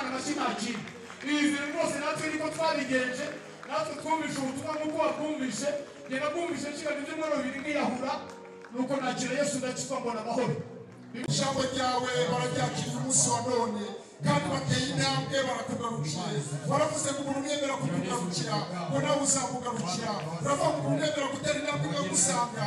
Imana bashimaki izere rwose natwe niko twabigenje natwe twumvishe ubutumwa nk'uko wakumvishe ngenda kumvishe nshingano ibyumweru bibiri nkiyahura nuko nakira Yesu ndakizwa mbona amahoro ijambo ryawe bararyakira umunsi wa none kandi bateye intambwe barakugarukira baravuze ngo umuntu yemera kukugarukira ngo nawe uzamugarukira uravuga ngo umuntu yemera gutera intambwe ukagusanga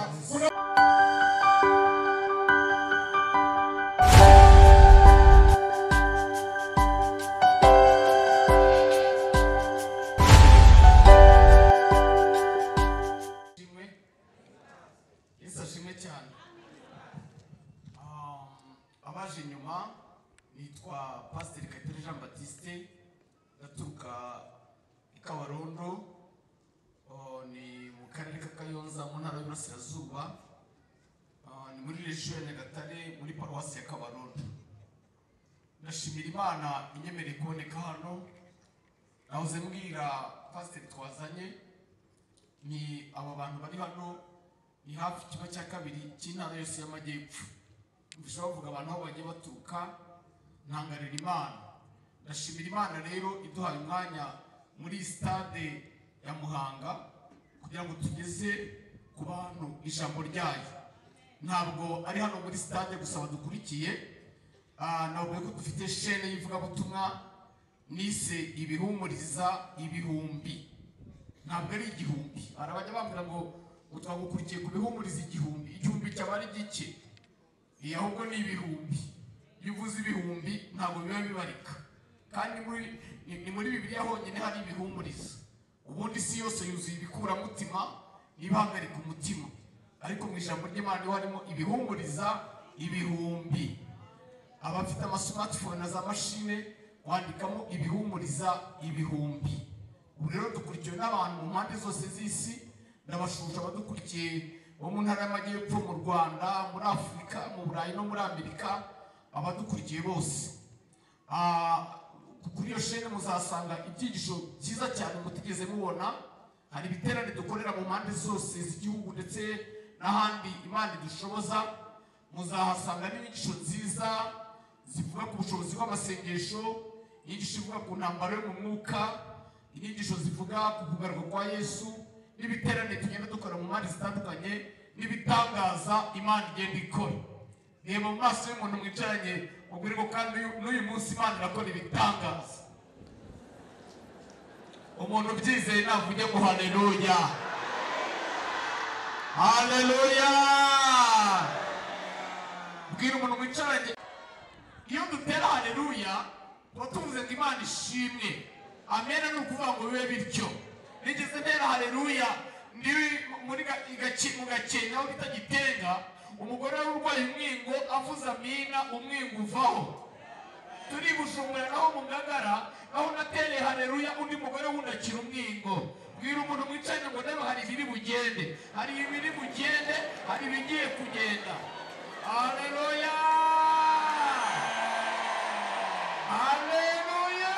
abaje nyuma nitwa Pastor Kayitare Jean Baptiste gaturuka ikabarondo ni mu karere ka Kayonza mu ntara y'Iburasirazuba ni muri region ya Nyagatare muri paruwasi ya Kabarondo. Ndashimira Imana inyemereye kuboneka hano nahoze mbwira Pastor twazanye ni aba bantu bari hano ni hafi kiba cya kabiri cy'intara yose y'Amajyepfo bishobora kuvuga abantu aho bagiye baturuka ntangarira Imana. Ndashimira Imana rero iduhaye umwanya muri stade ya Muhanga kugira ngo tugeze ku bantu ijambo ryayo. Ntabwo ari hano muri stade gusa badukurikiye, ntabwo ko dufite chaîne y'ivugabutumwa nise ibihumuriza ibihumbi, ntabwo ari igihumbi. Arabajya bambira ngo utwagukurikiye ku bihumuriza igihumbi, igihumbi cyabari gike ahubwo ni ibihumbi. Iyo uvuze ibihumbi ntabwo biba bibarika, kandi ni muri Bibiliya honyine hari ibihumuriza. Ubundi isi yose yuzuye ibikuramutima n'ibihagarika umutima, ariko mu ijambo ry'Imana niho harimo ibihumuriza ibihumbi. Abafite amasmartphone na za mashine wandikamo ibihumuriza ibihumbi. Ubu rero dukurikiwe n'abantu mu mpande zose z'isi, ndabashuje abadukurikiye bo mu ntara y'Amajyepfo, mu Rwanda, muri Afurika, mu Burayi no muri Amerika, abadukurikiye bose. Kuri iyo chaîne muzasanga ibyigisho byiza cyane mutigeze mubona. Hari ibiterane dukorera mu mpande zose z'igihugu ndetse n'ahandi Imana idushoboza. Muzahasanga n'inyigisho nziza zivuga ku bushobozi bw'amasengesho, inyigisho ivuga ku ntambaro yo mu mwuka, inyigisho zivuga ku kugaruka kwa Yesu, n'ibiterane tugenda dukora mu mpande zitandukanye, n'ibitangaza Imana igenda ikora. Reba mu maso y'umuntu mwicaranye ubwire ngo kandi n'uyu munsi Imana irakora ibitangaza. Umuntu ubyizeye navuge ngo haleluya, haleluya. Bwira umuntu mwicaranye, iyo dutera haleluya tuba tuvuze ngo Imana ishimwe. Amena ni ukuvuga ngo bibe bityo. Nigeze ntera haleluya ndi muri mu Gakenke aho bita Gitenga, umugore w'urwaye umwingo avuza amina umwingo uvaho. Turi Bujumbura naho mu Ngagara aho natereye haleluya undi mugore wundakira umwingo. Bwira umuntu mwicaranye ngo nawe hari ibiri bugende, hari ibiri bugende, hari ibigiye kugenda. Haleluya, haleluya,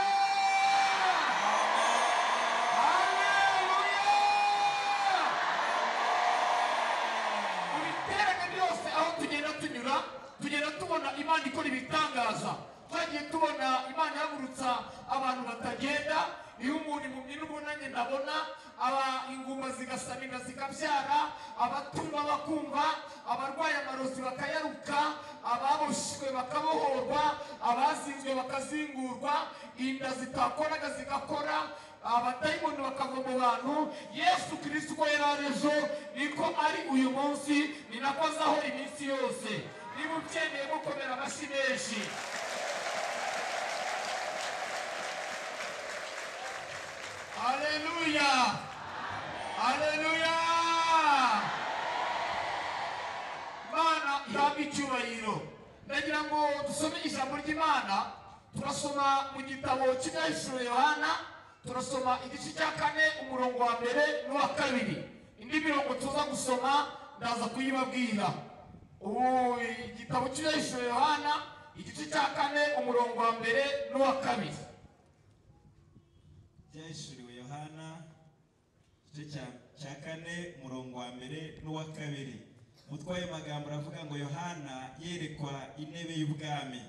haleluya. Ibiterane byose aho tugenda tunyura tugenda tubona Imana ikora ibitangaza. Twagiye tubona Imana yagurutsa abantu batagenda, iyo umuntu impumyi n'ubunanye ndabona, ingumba zigasamira zikabyara, abatumva bakumva, abarwaye amarozi bakayaruka, ababoshywe bakabohorwa, abazinzwe bakazingurwa, inda zitakoraga zigakora, abadayimoni bakava mu bantu. Yesu Kristo uko yari ari ejo niko ari uyu munsi, ni nako azahora iminsi yose. Niba ubyemeye mukomera amashyi menshi. Haleluya, haleluya. Imana ihabwe icyubahiro. Ndagira ngo dusome ijambo ry'Imana. Turasoma mu gitabo cy'Ibyahishuriwe Yohana, turasoma igice cya 4 umurongo wa 1 n'uwa 2. Indi mirongo tuza gusoma ndaza kuyibabwira. Igitabo cy'Ibyahishuriwe Yohana igice cya 4 umurongo wa 1 n'uwa 2. Ibyahishuriwe Yohana igice cya 4 umurongo wa 1 n'uwa 2. Mutwaye magambo aravuga ngo Yohana yerekwa intebe y'ubwami.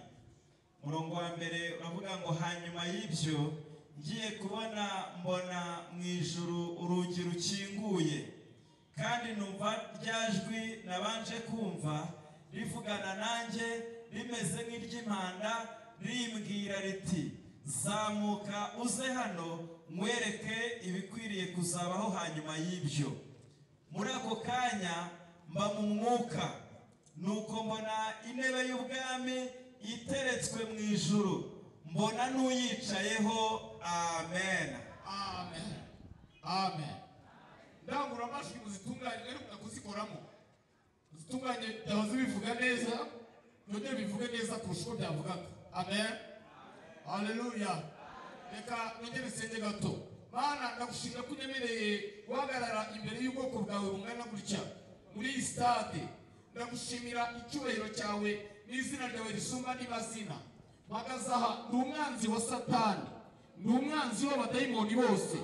umurongo wa mbere uravuga ngo hanyuma y'ibyo ngiye kubona mbona mu ijuru urugi rukinguye, kandi numva rya jwi nabanje kumva rivugana nanjye rimeze nk'iry'impanda rimbwira riti zamuka uze hano nkwereke ibikwiriye kuzabaho hanyuma y'ibyo. Muri ako kanya mba mu mwuka, nuko mbona intebe y'ubwami iteretswe mu ijuru, mbona n'uyicayeho. Amen. Amen. Amen. Ndangura amajwi muzitunganye ariko kuzikoramo. Muzitunganye byahoze bivuga neza, none bivuge neza kurusha uko byavugaga. Amen. Haleluya. Reka nongere senge gato. Mana ndagushimira ko unyemereye guhagarara imbere y'ubwoko bwawe bungana gutya muri iyi stade. Ndagushimira icyubahiro cyawe n'izina ryawe risumba n'amazina. Mpagaze aha ni umwanzi wa Satani, ni umwanzi w'abadayimoni bose.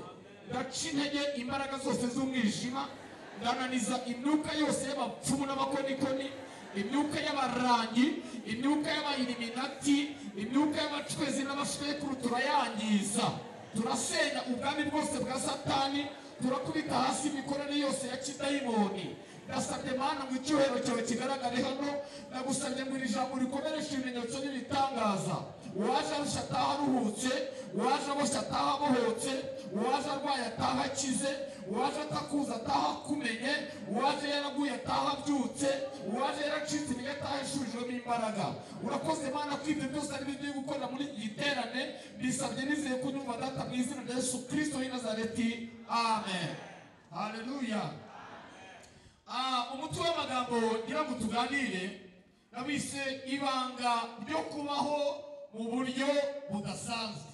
Ndaca intege imbaraga zose z'umwijima, ndananiza imyuka yose y'abapfumu n'abakonikoni, imyuka y'abarangi, imyuka y'abayiliminati, imyuka y'abacwezi n'abashwekuru turayangiza. Turasenya ubwami bwose bwa Satani, turakubita hasi imikorere yose ya kidayimoni. Ndasabye Mana ngo icyubahiro cyawe kigaragare hano. Ndagusabye ngo iri jambo rikomereshe ibimenyetso n'ibitangaza. Uwaje arusha ataha aruhutse, uwaje aboshye ataha abohotse, uwaje arwaye ataha akize, uwaje atakuza ataha akumenye, uwaje yaraguye ataha abyutse, uwaje yaracitse intege ataha yashubijwemo imbaraga. Urakoze Mana ko ibyo byose ari byo ugiye gukora muri iki giterane. Bisabye nizeye ko unyumva data mu izina rya Yesu Kristo w'i Nazareti. Amen. Haleluya. Umutwe w'amagambo ngira ngo tuganire nabise ibanga ryo kubaho mu buryo budasanzwe.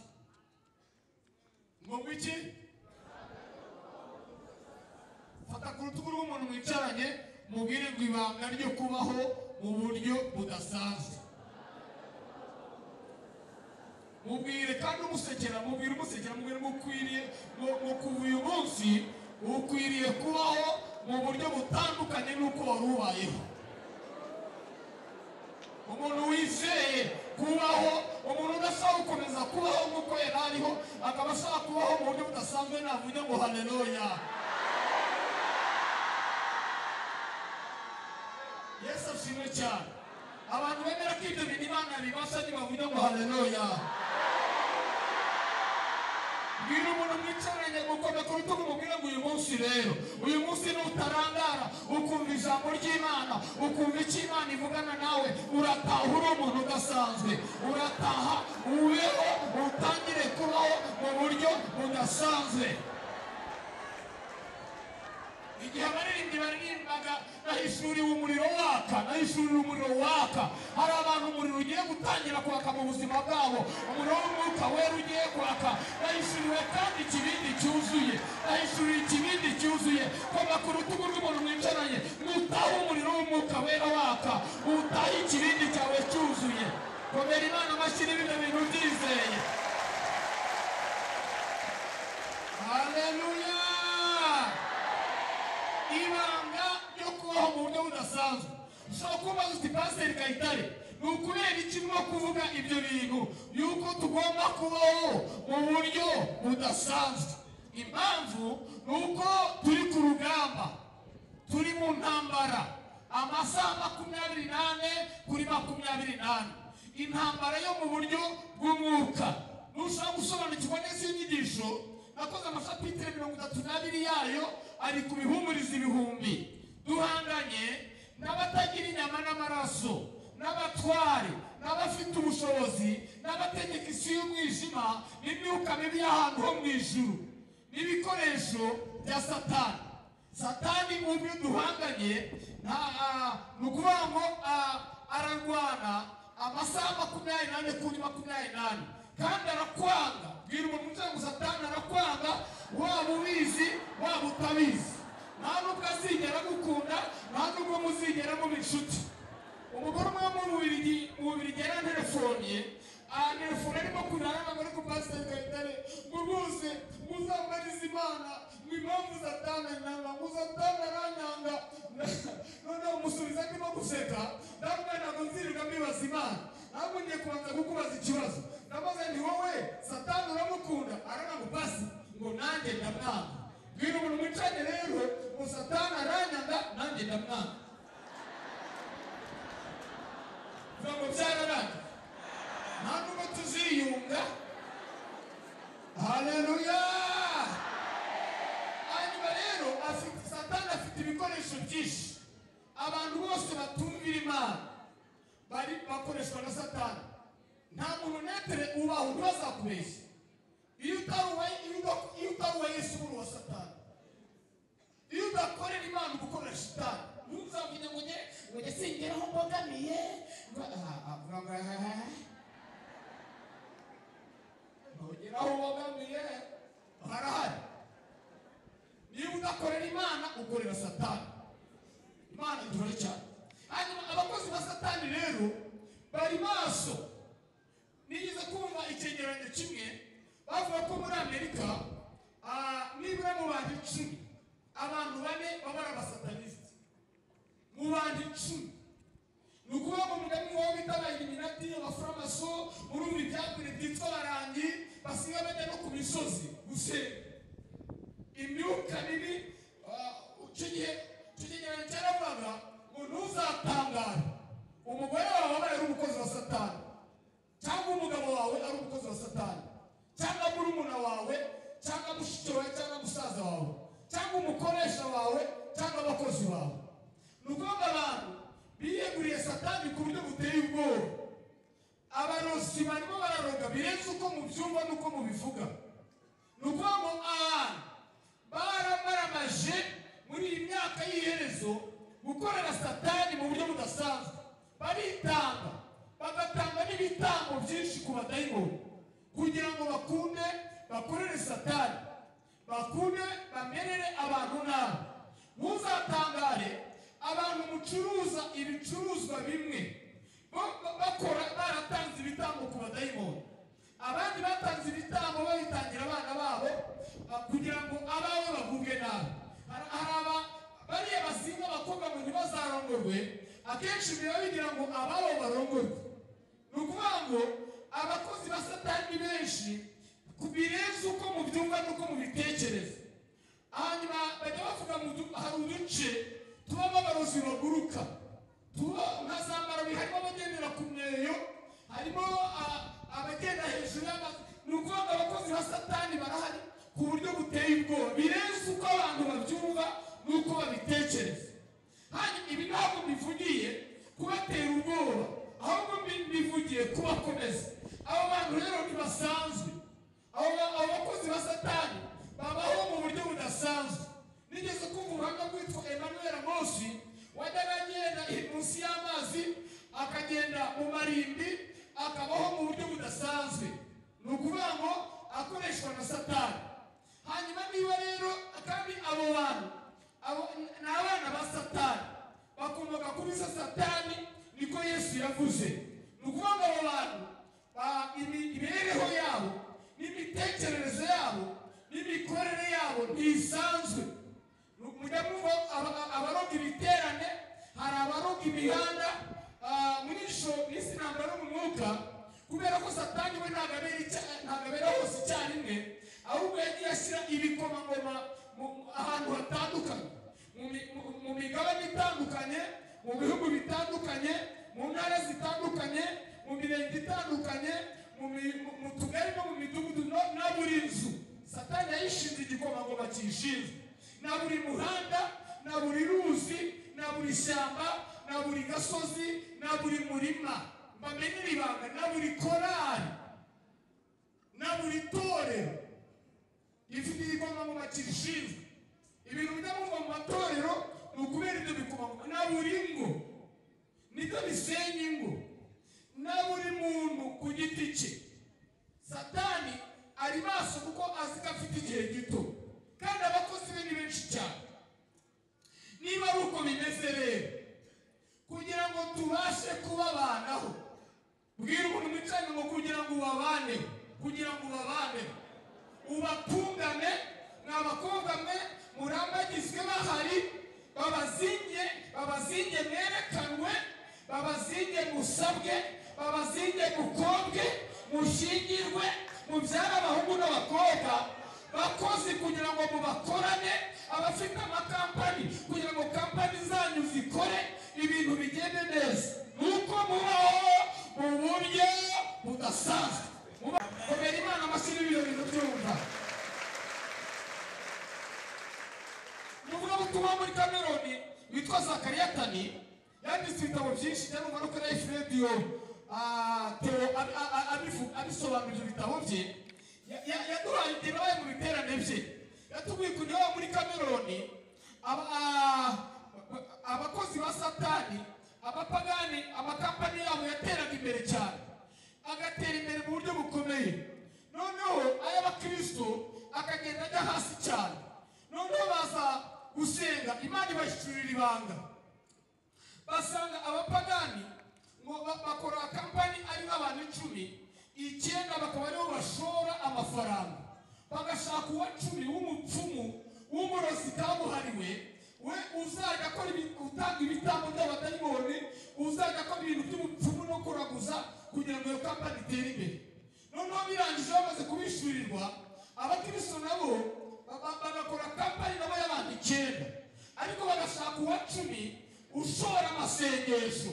Ngo iki? Fata ku rutugu rw'umuntu mwicaranye mubwire ngo ibanga ryo kubaho mu buryo budasanzwe. Mubwire kandi umusekera, mubwire umusekera, mubwire ngo ukwiriye ngo kuva uyu munsi ukwiriye kubaho mu buryo butandukanye n'uko wari ubayeho. Umuntu wizeye kubaho, umuntu udashaka gukomeza kubaho nk'uko yari ariho, akaba ashaka kubaho mu buryo budasanzwe, navuga ngo haleluya. Yesu ashimwe cyane. Abantu bemera ko ibyo bintu Imana bibasha ntibavuga ngo haleluya. Bwira umuntu mwicaranye gukomeka ku rutugu mubwire ngo uyu munsi rero, uyu munsi nutarangara ukumva ijambo ry'Imana, ukumva icyo Imana ivugana nawe, urataha uri umuntu udasanzwe. Urataha ubeho, utangire kubaho mu buryo budasanzwe. Igihe abaririmbyi baririmbaga nahishuriwe umuriro waka, nahishuriwe umuriro waka, hari abantu umuriro ugiye gutangira kwaka mu buzima bwabo, umuriro w'umwuka wera ugiye kwaka. Nahishuriwe kandi ikibindi cyuzuye, nahishuriwe ikibindi cyuzuye. Koma ku rutugu rw'umuntu mwicaranye, nutahe umuriro w'umwuka wera waka, utahe ikibindi cyawe cyuzuye. Komera Imana amashyi n'ibyo bintu byizeye. Haleluya. Ibanga ryo kubaho mu buryo budasanzwe. Ushobora kubaza uti Pasiteri Kayitare, ni ukubera iki mwo kuvuga ibyo bintu yuko tugomba kubaho mu buryo budasanzwe? Impamvu ni uko turi ku rugamba, turi mu ntambara, amasaha 24 kuri 24. Intambara yo mu buryo bw'umwuka. Nushaka gusobanukirwa neza inyigisho, nakoze amashapitire 32 yayo ari ku bihumuriza ibihumbi. Duhanganye n'abatagira inyama n'amaraso, n'abatware, n'abafite ubushobozi, n'abategeka isi y'umwijima, n'imyuka mibi y'ahantu ho mu ijuru, n'ibikoresho bya Satani. Satani mu byo duhanganye ni ukuvuga ngo ararwana amasaha 24 kuri 24, kandi arakwanga. Bwira umuntu ngo Satani arakwanga, waba ubizi waba utabizi. Nta nubwo azigera gukunda, nta nubwo muzigera mu inshuti. Umugore umwe mu bubiri yarantelefoniye, telefone arimo kurara ngo ariko Pasiteri Kayitare ngo rwose muzambarize Imana ngo impamvu Satani anyanga, ngo Satani aranyanga. Noneho umusubiza ndimo guseka, ndamubwira ngo nzirirwa mbibaza Imana. ntabwo ngiye kubanza kukubaza ikibazo. Ndabaza ni wowe Satani uramukunda? Aravuga ngo basi ngo nanjye ndamwanga. Bwira umuntu mwicanye rero ngo Satani aranyanga nanjye ndamwanga. Ngo byararangiye. Nta nubwo tuziyunga. Haleluya. Hanyuma rero Satani afite ibikoresho byinshi. Abantu bose batumvira Imana bakoreshwa na Satani. Nta muntu netere ubaho ntibazakubeshye. Iyo utaruwa Yesu uri uwa Satani. Iyo udakorera Imana ugukorera Satani. Ntuzavuge ngo njye singeraho mbogamiye. Ntugeraho ubogamiye harahari. Niba udakorera Imana ukorera Satani. Imana idore cyane. Hanyuma abakozi ba Satani rero bari maso. Nigeze kumva icyegeranyo kimwe bavuga ko muri Amerika nibura mu bantu 10 abantu 4 baba ari abasataniste. Mu bantu 10 nukuba mu mugani wabo bitabaye Illuminati, abaframaso, urumva ibyakure byitwa barangi basiga bajya no ku misozi gusenga. Imyuka mibi icyegeranyo cyaravuga ngo ntuzatangare umugore wawe aba ari umukozi wa Satani, cyangwa umugabo wawe ari umukozi wa Satani, cyangwa murumuna wawe, cyangwa mushiki wawe, cyangwa musaza wawe, cyangwa umukoresha wawe, cyangwa abakozi bawe. Nukuvuga abantu biyeguriye Satani ku buryo buteye ubwoba. Abarozi barimo bararoga birenze uko mubyumva n'uko mubivuga. Nukuvuga ngo baramaramaje muri iyi myaka y'iherezo gukorera Satani mu buryo budasanzwe. Baritanga bagatanga n'ibitambo byinshi ku badayimoni kugira ngo bakorere Satani, bakunde bamerere abantu nabi. Muzatangare abantu mucuruza ibicuruzwa bimwe bakora baratanze ibitambo ku badayimoni, abandi batanze ibitambo babitangira abana babo kugira ngo abawe bagubwe nabi. Bariya basinga abakobwa ngo ntibazarongorwe, akenshi biba bigira ngo ababo barongorwe. Ni ukuvuga ngo abakozi ba Satani benshi birenze uko mubyumva n'uko mubitekereza. Hanyuma bajya bavuga hari uduce tubamo abarozi baguruka, nka za marabi, harimo abagendera ku myeyo, harimo abagenda hejuru y'amazi. Ni ukuvuga ngo abakozi ba Satani barahari ku buryo buteye ubwoba birenze uko abantu babyumva n'uko babitekereza. Hanyuma ibi ntabwo mbivugiye kubatera ubwoba, ahubwo mbivugiye kubakomeza. Abo bantu rero ntibasanzwe. Abo bakozi ba Satani babaho mu buryo budasanzwe. Nigeze kumva ubuhamya bwitwa Emmanuel Mosi wajyaga agenda munsi y'amazi akagenda mu marimbi akabaho mu buryo budasanzwe. Ni ukuvuga ngo akoreshwa na Satani. Hanyuma niba rero kandi abo bantu ni abana ba Satani bakomoka kuri Satani, niko Yesu yavuze. Ni ukuvuga ngo abo bantu imibereho yabo n'imitekerereze yabo n'imikorere yabo ntisanzwe. Mujya mwumva abaroga ibiterane, hari abaroga imihanda mw'isi ntambara mu mwuka, kubera ko Satani we ntabwo abera hose icyarimwe, ahubwo yagiye ashyira ibikomangoma ahantu hatandukanye, mu migabane itandukanye, mu bihugu bitandukanye, mu ntara zitandukanye, mu mirenge itandukanye, mu tugari no mu midugudu na buri nzu. Satani yayishinze igikomangoma kiyishinzwe, na buri muhanda, na buri ruzi, na buri shyamba, na buri gasozi, na buri murima, mbamenyera ibanga, na buri korari, na buri torero ifite igikomangoma kiyishinzwe. Ibintu bijya mu matorero ni ukubera ibyo bikomangoma. Na buri ngo nibyo bisenya ingo, na buri muntu ku giti cye. Satani ari maso kuko azi ko afite igihe gito, kandi abakozi be ni benshi cyane. Niba ari uko bimeze rero, kugira ngo tubashe kubabanaho, bwira umuntu mwicanye ngo kugira ngo ubabaneho, ubatungane, mw'abakobwa mwe murambagizwe bahari, babazinge mwerekanwe, babazinge musabwe, babazinge mukobwe, mushingirwe, mubyara abahungu n'abakobwa, bakozi kugira ngo mubakorane, abafite amakampani kugira ngo kampani zanyu zikore ibintu bigende neza, nuko mubaho mu buryo budasanzwe. Komera Imana amashyi n'ibyo bintu byumva. Umuvugabutumwa muri Kameroni witwa Zakariya Tani yanditse ibitabo byinshi cyane mu manuka ya Frediyo abisobanura ibyo bitabo bye. Yaduhaye igihe babaye mu biterane bye, yatubwiye ukuntu iwabo muri Kameroni abakozi ba Satani, abapagani, amakampani yabo yateraga imbere cyane, agatera imbere mu buryo bukomeye. Noneho ay'abakristo akagenda ajya hasi cyane. Noneho baza gusenga, Imana ibashyurira ibanga, basanga abapagani ngo bakora kampani ari nk'abantu 10 bakaba aribo bashora amafaranga, bagashaka uwa 10 w'umupfumu w'umurozi kabuhariwe, we uzajya akora utanga ibitambo by'abadayimoni, uzajya akora ibintu by'ubupfumu no kuraguza kugira ngo iyo kampani itere imbere. Noneho birangije bamaze kubishyurirwa, abakristo nabo bagakora kampani nabo y'abantu 9, ariko bagashaka uwa 10 ushora amasengesho,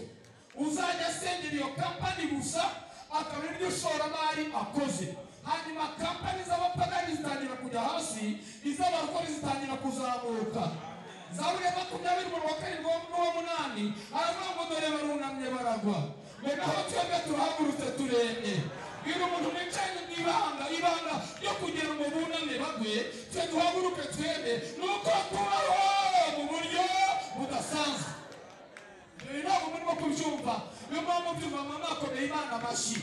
uzajya asengera iyo kampani gusa, akaba iryo shoramari akoze. Hanyuma kampani z'abapagani zitangira kujya hasi, iz'abarokore zitangira kuzamuka. Zaburi ya 27:7 aravuga ngo dore barunamye baragwa, naho twebwe turahagurutse turemye. Bwira umuntu mwicaye n'ibanga ryo kugira ngo buname bagwe, twe duhaguruke twebwe, nuko tubaho mu buryo budasanzwe. Ntabwo murimo kubyumva, niyo mpamvu byumva mama akomeye Imana amashyi.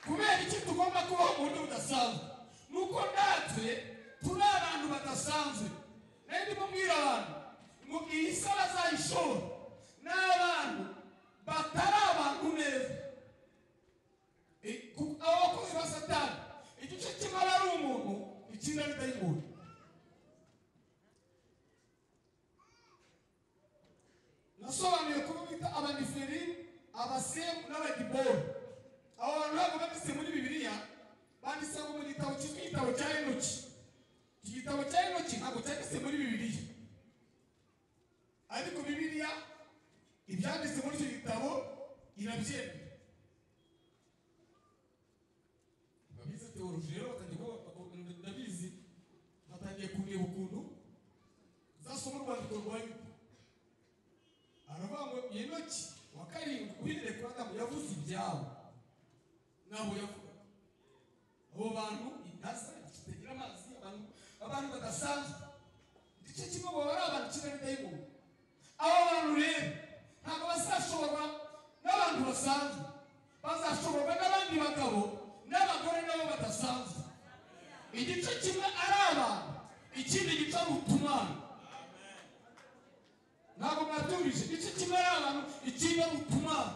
Kubera iki tugomba kubaho mu buryo budasanzwe? Nuko natwe turi abantu badasanzwe. Nayo ndimo mbwira abantu ngo iyi si bazayishora n'abantu batari abantu neza. Abo bakozi ba Satani, igice kimwe aba ari umuntu, ikindi ari dayimoni. Nasobanuye kuba bita abaniferi, abasemu n'abagibori. Abo bantu ntabwo banditse muri Bibiliya, banditse mu gitabo cyitwa igitabo cya Enoki. Iki gitabo cya Enoki ntabwo cyanditse muri Bibiliya, ariko Bibiliya ibyanditse muri icyo gitabo irabyemera. Babizi teoloji rero ndabizi, batangiye kureba ukuntu zasoma urwandiko rwa Yuda. Aravuga ngo Enoki wa 7 uhereye kuri Adamu yavuze ibyabo, nabo yavuga abo bantu intasa zitagira amazi, abantu badasanzwe. Igice kimwe baba ari abantu kimwe dayimoni. Abo bantu rero ntabwo bazashoborwa n'abantu basanzwe, bazashoborwa n'abandi bagabo n'abagore nabo badasanzwe. Igice kimwe ari abantu, ikindi gice ari utumana. Ntabwo mwabyumvise, igice kimwe ari abantu, ikindi ari utumana.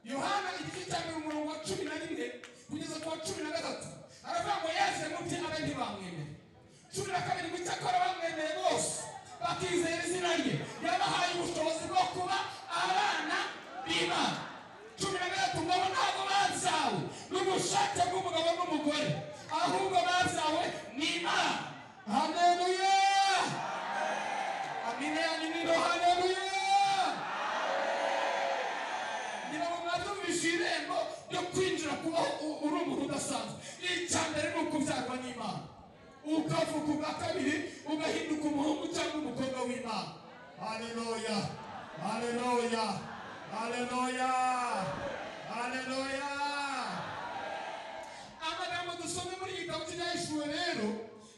Yohana igice cya 11 kugeza ku 13 aravuga ngo yaje mu bye abe ntibamwemere. 12 mu cyakora bamwemeye bose bakizera izina rye, yabahaye ubushobozi bwo kuba abana b'Imana. 13 ngo ntabwo babyawe n'ubushake bw'umugabo n'umugore, ahubwo babyawe n'Imana. Haleluya, amina, amina, haleluya. Irembo ryo kwinjira kubaho uri umuntu udasanzwe, icyambere ni ukubyarwa n'Imana, ukavuka ubwa kabiri ugahinduka umuhungu cyangwa umukobwa w'Imana. Haleluya, haleluya, haleluya, haleluya. Amagambo dusome muri igitabo cy'Ibyahishuwe rero,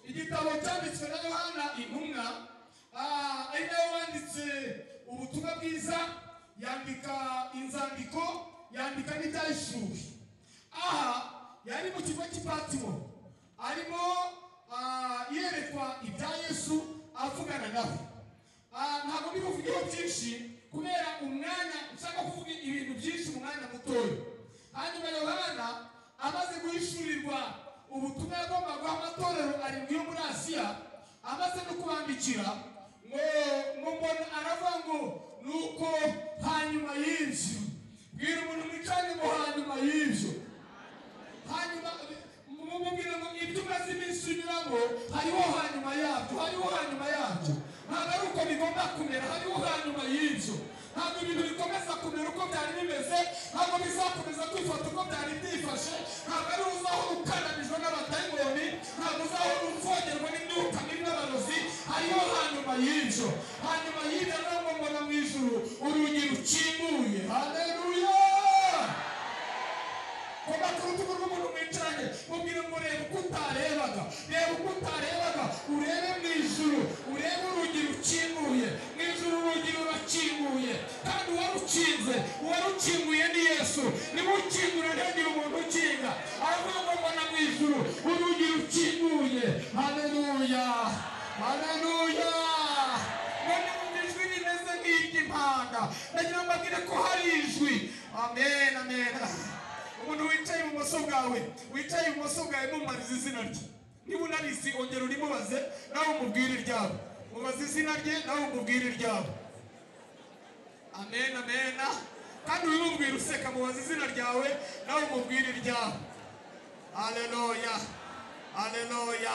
igitabo cyanditswe na Yohana intumwa, ari nawe wanditse ubutumwa bwiza, yandika inzandiko, yandika n'Ibyahishuwe. Aha yari mu kigo cy'Ipatimo, arimo yerekwa ibya Yesu, avugana nawe. Ntabwo ndi kuvugaho byinshi kubera umwanya, nshaka kuvuga ibintu byinshi mu mwanya mutoya. Hanyuma Yohana amaze guhishurirwa ubutumwa yagomba guha amatorero 7 yo muri Asiya, amaze no kubandikira ngo mbona nuko hanyuma y'ibyo, bwira umuntu mwicaranye ngo hanyuma y'ibyo, hanyuma mubwira ngo ibyo umaze iminsi unyuramo hariho hanyuma yabyo, hariho hanyuma yabyo. Ntabwo ari uko bigomba kumera, hariho hanyuma y'ibyo. Ntabwo ibintu bikomeza kumera uko byari bimeze, ntabwo bizakomeza kwifata uko byari byifashe, ntabwo ari uzahora ukananijwe n'abadayimoni, ntabwo uzahora uvogerwa n'imyuka mibi n'abarozi. Hariho hanyuma y'ibyo. Hanyuma y'ibyo ntabwo mbona mu ijuru urugi rukinguye. Haleluya! Komba ku rutugu rw'umuntu mwicaranye, mubwire ngo reba uko utarebaga, reba uko utarebaga, urebe mu ijuru, urebe urugi rukinguye. Mu ijuru urugi rurakinguye, kandi uwarukinze, uwarukinguye ni Yesu. Niba ukingura ntihagire umuntu ukinga. Aravuga ngo mbona mu ijuru urugi rukinguye. Haleluya, haleluya. Mbona ijwi rimeze nk'iry'impanda. Ndagira ngo mbabwire ko hari ijwi. Amen, amen. Umuntu wicaye ibumoso bwawe, wicaye ibumoso bwawe mumariza izina rye. Niba unarizi ongera urimubaze, nawe umubwire iryabo. Mubaze izina rye, nawe umubwire iryabo. Amen, amen. Kandi ubimubwire useka, mubaze izina ryawe, nawe umubwire iryabo. Haleluya, haleluya.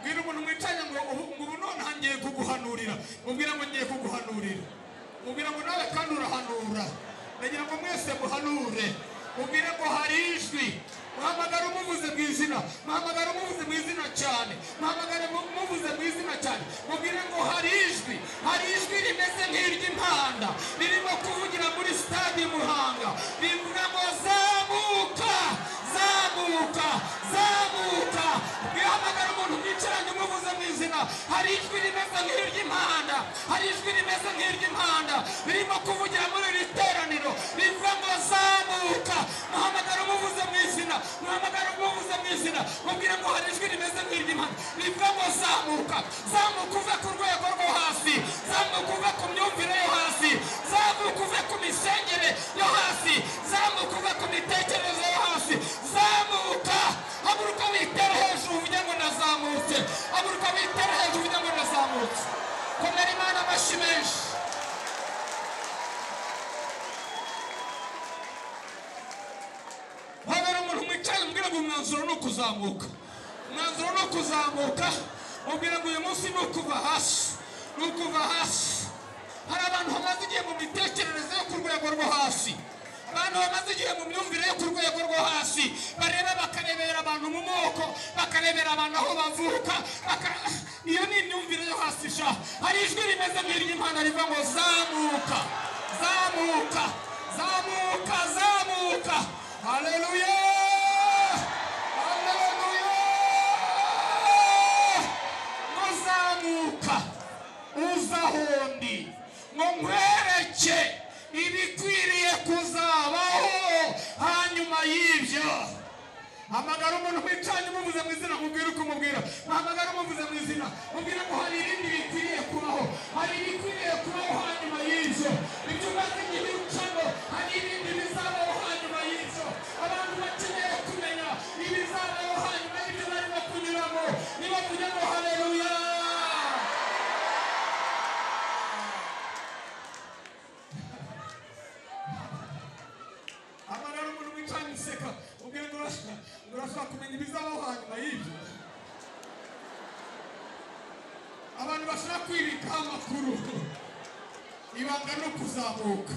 Bwira umuntu mwicaye ngo ubu none ngiye kuguhanurira. Mubwira ngo ngiye kuguhanurira. Mubwira ngo nawe kandi urahanura. Ndagira ngo mwese muhanure. Mubwire ko hari ijwi. Muhamagara umuvuze mu izina. Muhamagara umuvuze mu izina cyane. Muhamagara umuvuze mu izina cyane. Mubwire ngo hari ijwi. Hari ijwi rimeze nk'iry'impanda, ririmo kuvugira muri stade Muhanga. Rivuga ngo zamuka, zamuka, zamuka. Muhamagara umuntu mwicaranye umuvuze mu izina. Hari ijwi rimeze nk'iry'impanda, hari ijwi rimeze nk'iry'impanda, ririmo kuvugira muri iri teraniro. Rivuga ngo zamuka. Muhamagara umuvuze mu izina. Muhamagara umuvuze mu izina. Mubwire ngo hari ijwi rimeze nk'iry'impanda, rivuga ngo zamuka. Zamuka uve ku rwego rwo hasi, zamuka uve ku myumvire yo hasi, zamuka uve ku misengere yo hasi, zamuka uve ku mitekerereze yo hasi. Zamuka. Haguruka witere hejuru uvuge ngo nazamutse. Haguruka witere hejuru uvuge ngo nazamutse. Komera Imana amashyi menshi. Habera umuntu mwicaye umbwira ngo umwanzuro ni ukuzamuka. Umwanzuro ni ukuzamuka. Mubwira ngo uyu munsi ni ukuva hasi, ni ukuva hasi. Hari abantu bamaze igihe mu mitekerereze yo ku rwego rwo hasi, abantu bamaze igihe mu myumvire yo ku rwego rwo hasi. Bareba bakarebera abantu mu moko, bakarebera abantu aho bavuka. Iyo ni imyumvire yo hasi sha. Hari ijwi rimeze nk'iry'impanda rivuga ngo zamuka, zamuka, zamuka, zamuka. Haleluya, haleluya. Muzamuka uza hondi ngo nkwereke ibikwiriye kuzabaho hanyuma y'ibyo. Hamagara umuntu mwicaranye umuvuze mu izina. Mubwire uko umubwira. Hamagara umuvuze mu izina. Mubwire ko hari ibindi bikwiriye kubaho, hari ibikwiriye kubaho hanyuma y'ibyo. Ibyo umaze igihe ucamo, hari ibindi bizabaho hanyuma y'ibyo. Abantu bakeneye kumenya ibizabaho hanyuma y'ibyo barimo kunyuramo. Niba tugira ngo haleluya. Hamagara umuntu mwicaranye useka. Mubwire ngo urashaka kumenya ibizabaho hanyuma y'ibyo. Abantu bashaka kwibikaho amakuru. Ibanga ni ukuzamuka,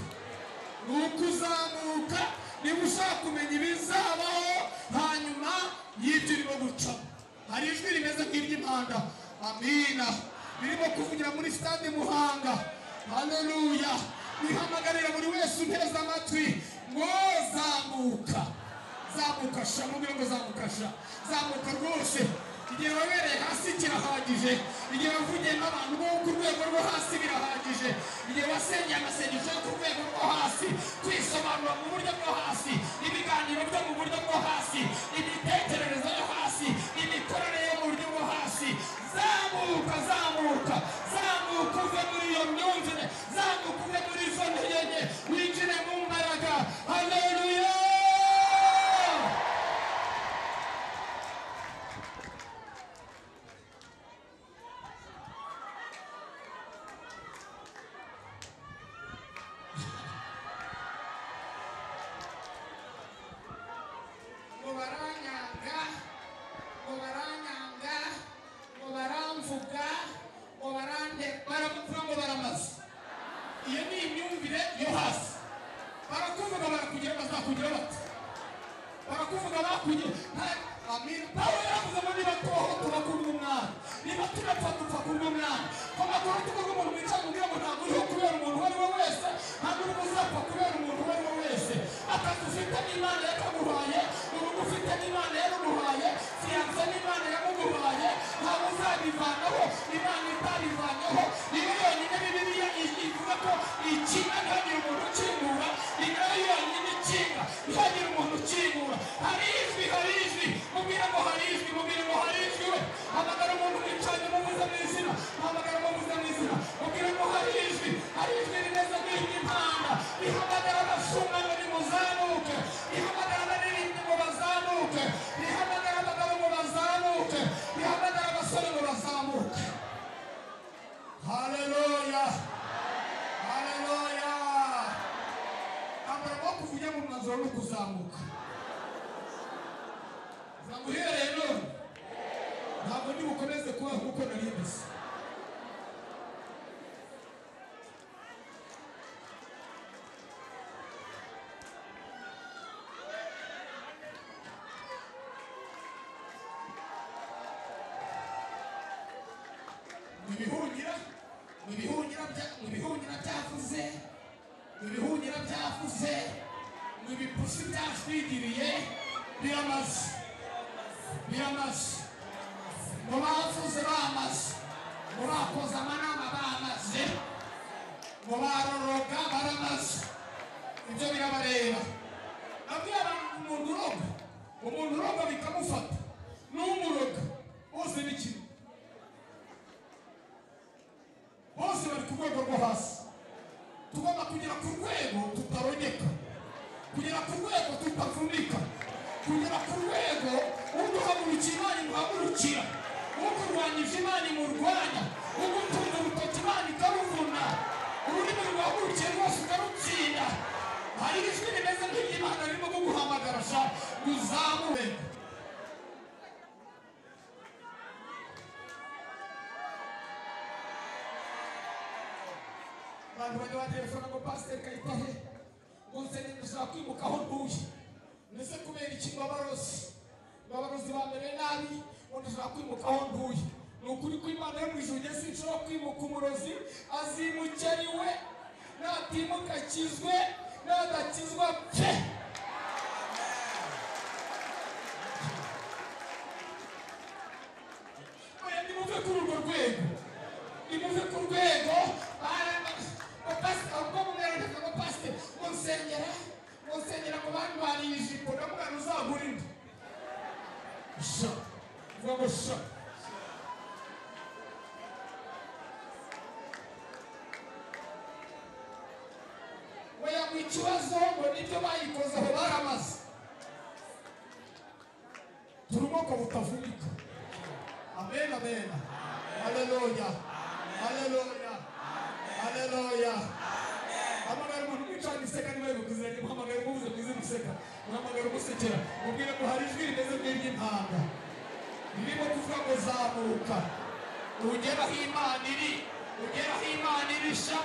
ni ukuzamuka. Niba ushaka kumenya ibizabaho hanyuma y'ibyo urimo gucamo, hari ijwi rimeze nk'iry'impanda. Amina. Birimo kuvugira muri stade Muhanga. Haleluya. Nihamagarira buri wese unteze amatwi ngo zamuka, zamuka sha. Mubwire ngo zamuka sha, zamuka rwose. Igihe wabereye hasi kirahagije. Igihe wavugiye n'abantu bo ku rwego rwo hasi birahagije. Igihe wasengeye amasengesho yo ku rwego rwo hasi, kwisobanura mu buryo bwo hasi, ibiganiro byo mu buryo bwo hasi, imitekerereze yo hasi, imikorere yo mu buryo bwo hasi. Zamuka, zamuka, zamuka uve muri iyo myumvire, zamuka uve muri izo ntege nke, winjire mu mbaraga. Haleluya. kugira amin. Pawulo yaravuze ngo niba tubaho tuba kubw'umwana, niba tunapfa dupfa kubw'umwana. Ko makuru tuvuga umuntu wicaye kugira ngo ntabwo uriho kubera umuntu uwo ari we wese, ntabwo uri buzapfa kubera umuntu uwo ari we wese. Akazi ufite n'Imana yakaguhaye, urugo ufite n'Imana yaruguhaye, fiyanse n'Imana yamuguhaye, ntabwo uzabivanaho Imana itabivanyeho. Niyo yonyine Bibiliya ivuga ko ikinga ntihagire umuntu ukingura, ni nayo yonyine ikinga ntihagire umuntu ukingura. Hari ijwi, mubwire ngo hari ijwi, mubwire ngo hari ijwi we. Hamagara umuntu wicaye muvuze mu izina, hamagara muvuze mu izina, mubwire ngo hari ijwi rimeze nk'iry'impanda, rihamagara abashumba ngo nimuzamuke, rihamagara abaririmbyi ngo bazamuke, rihamagara abagabo ngo bazamuke, rihamagara abasore ngo bazamuke. Haleluya, haleluya. Ambara amaboko uvuge mu mwanzuro no kuzamuka. Uhereye none ntabwo ndi bukomeze kubaho kuko nari mbese. Ibihunyira byavuze, ibipusi byashwigiriye biramaze, ngo bavuze bamaze, ngo bakoze amanama bamaze, ngo baroroga baramaze. Ibyo birabareba. Nabwiye abantu umuntu uroga bikamufata n'umuroga bose ni kimwe, bose bari ku rwego rwo hasi. Tugomba kugera ku rwego tutarogeka, kugera ku rwego tutavunika, kugera ku rwego uduhagurukira Imana imuhagurukira, ukurwanyije Imana imurwanya, ugutunga urutoki Imana ikaruvuna, ururimi rwagurukiye rwose ukarutsinda. Hari ijwi rimeze nk'iry'Imana ririmo kuguhamagara sha uzamuke. Abantu bajya baterefona ngo Pasiteri Kayitahe ngo nsenge ndashaka kwimuka aho ntuye. Mbese kubera iki ngo abarozi bamereye nabi ngo ndashaka kwimuka aho ntuye? Ni ukuri ko Imana yo mu ijuru njye sinshobora kwimuka. Umurozi azimukira iwe, natimuka akizwe, nadakizwa pfe. Oya nimuve kuri urwo rwego, nimuve ku rwego. Munsengera ngo bandwariye ijipo, ndamubwira uzagura indi. Sha, vuga ngo sha. Oya mu ikibazo ngo nibyo bayikozeho baramaze. Turumoko butavunika. Amen, amen. Haleluya, haleluya, haleluya. Hamagara umuntu wicaye iseka niba yabikuziranye, muhamagara umuvuze mwize museka, muhamagara umusekera, mubwire ko hari ijwi rimeze nk'iry'impanda ririmo kuvuga ngo zamuka, ugera aho Imana iri, ugera aho Imana irisha,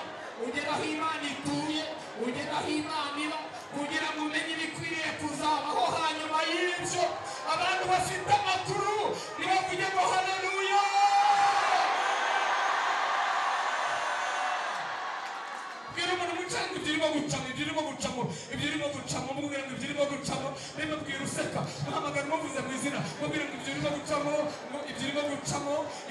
ugera aho Imana ituye, ugera aho Imana iba, kugira ngo umenye ibikwiriye kuzabaho hanyuma y'ibyo. Abantu bafite amakuru nibavuge ngo haleluya. Ibirimo gucamo, mubwira ngo ibirimo gucamo, rero bwira useka, muhamagara muvuze mu izina, mubwira ngo ibirimo gucamo,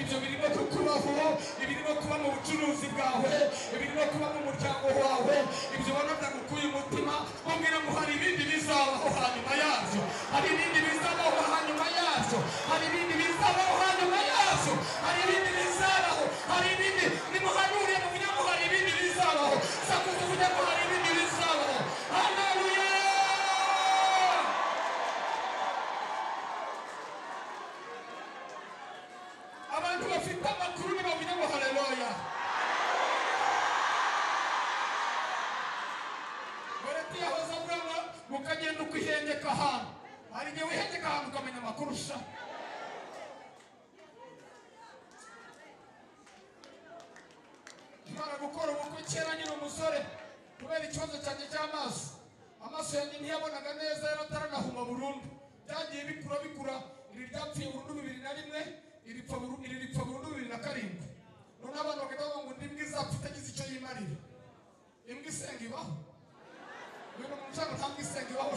ibyo birimo kukubaho, ibirimo kuba mu bucuruzi bwawe, ibirimo kuba mu muryango wawe, ibyo ubona byagukuye umutima, mubwira ngo hari ibindi bizabaho hanyuma yabyo, hari ibindi bizabaho hanyuma yabyo, hari ibindi bizabaho hanyuma yabyo, hari ibindi bizabaho, hari ibindi. Nimuhanure muvuge ngo hari ibindi bizabaho, sakuza uvuge ngo hari ibindi bizabaho. Haleluya. Abantu bafite amakuru nibavuge ngo haleluya. Goreti yahoze avuga ngo mukagenda ukwihengeka ahantu, hari igihe wihengeka ahantu ukamenya amakuru sha. Imana gukora ubukwe kera nyiri umusore kubera ikibazo cyanjye cy'amaso, amaso yanjye ntiyabonaga neza, yarataranahuma burundu. byagiye bikura iri ryapfuye burundu 2001 iri ripfa burundu 2007 none abantu bakavuga ngo ndimbwa izapfa itagize icyo yimarira imbwa isenga ibaho bino mu cyangwa ntabwo isenga ibaho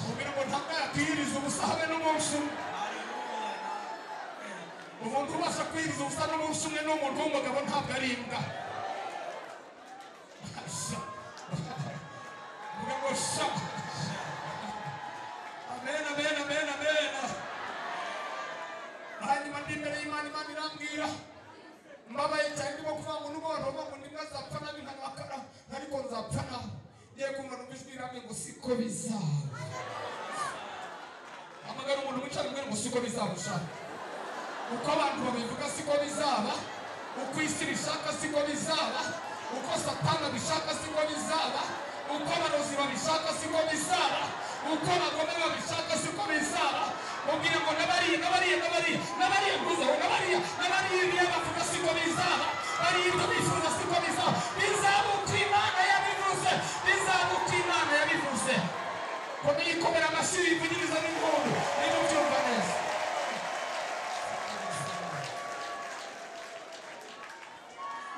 ubwira ngo ntabwo yakwiriza ubusa habe n'umunsi umuntu ubasha kwiriza ubusa n'umunsi umwe n'umuntu w'umugabo ntabwo ari imbwa vuga ngo sha amen amen amen amen hanyuma ndi imbere y'Imana Imana irambwira mbabaye cyane ndimo kuvuga ngo n'ubu abantu bavuga ngo ndimwe zapfa nabi nkanakara ariko nzapfa nabi ngiye kumva numva ijwi riramye ngo siko bizaba amagara umuntu wicara umwe ngo siko bizaba ushaka uko abantu babivuga siko bizaba uko isi bishaka siko bizaba uko satani abishaka siko bizaba uko abarozi babishaka siko bizaba uko abagome babishaka siko bizaba mubwire ngo nabariye nguzaho nabariye bavuga siko bizaba bariye ibyo bifuza siko bizaba bizaba uko Imana yabivuze komera amashyi bivugiriza n'impundu niba ubyumva neza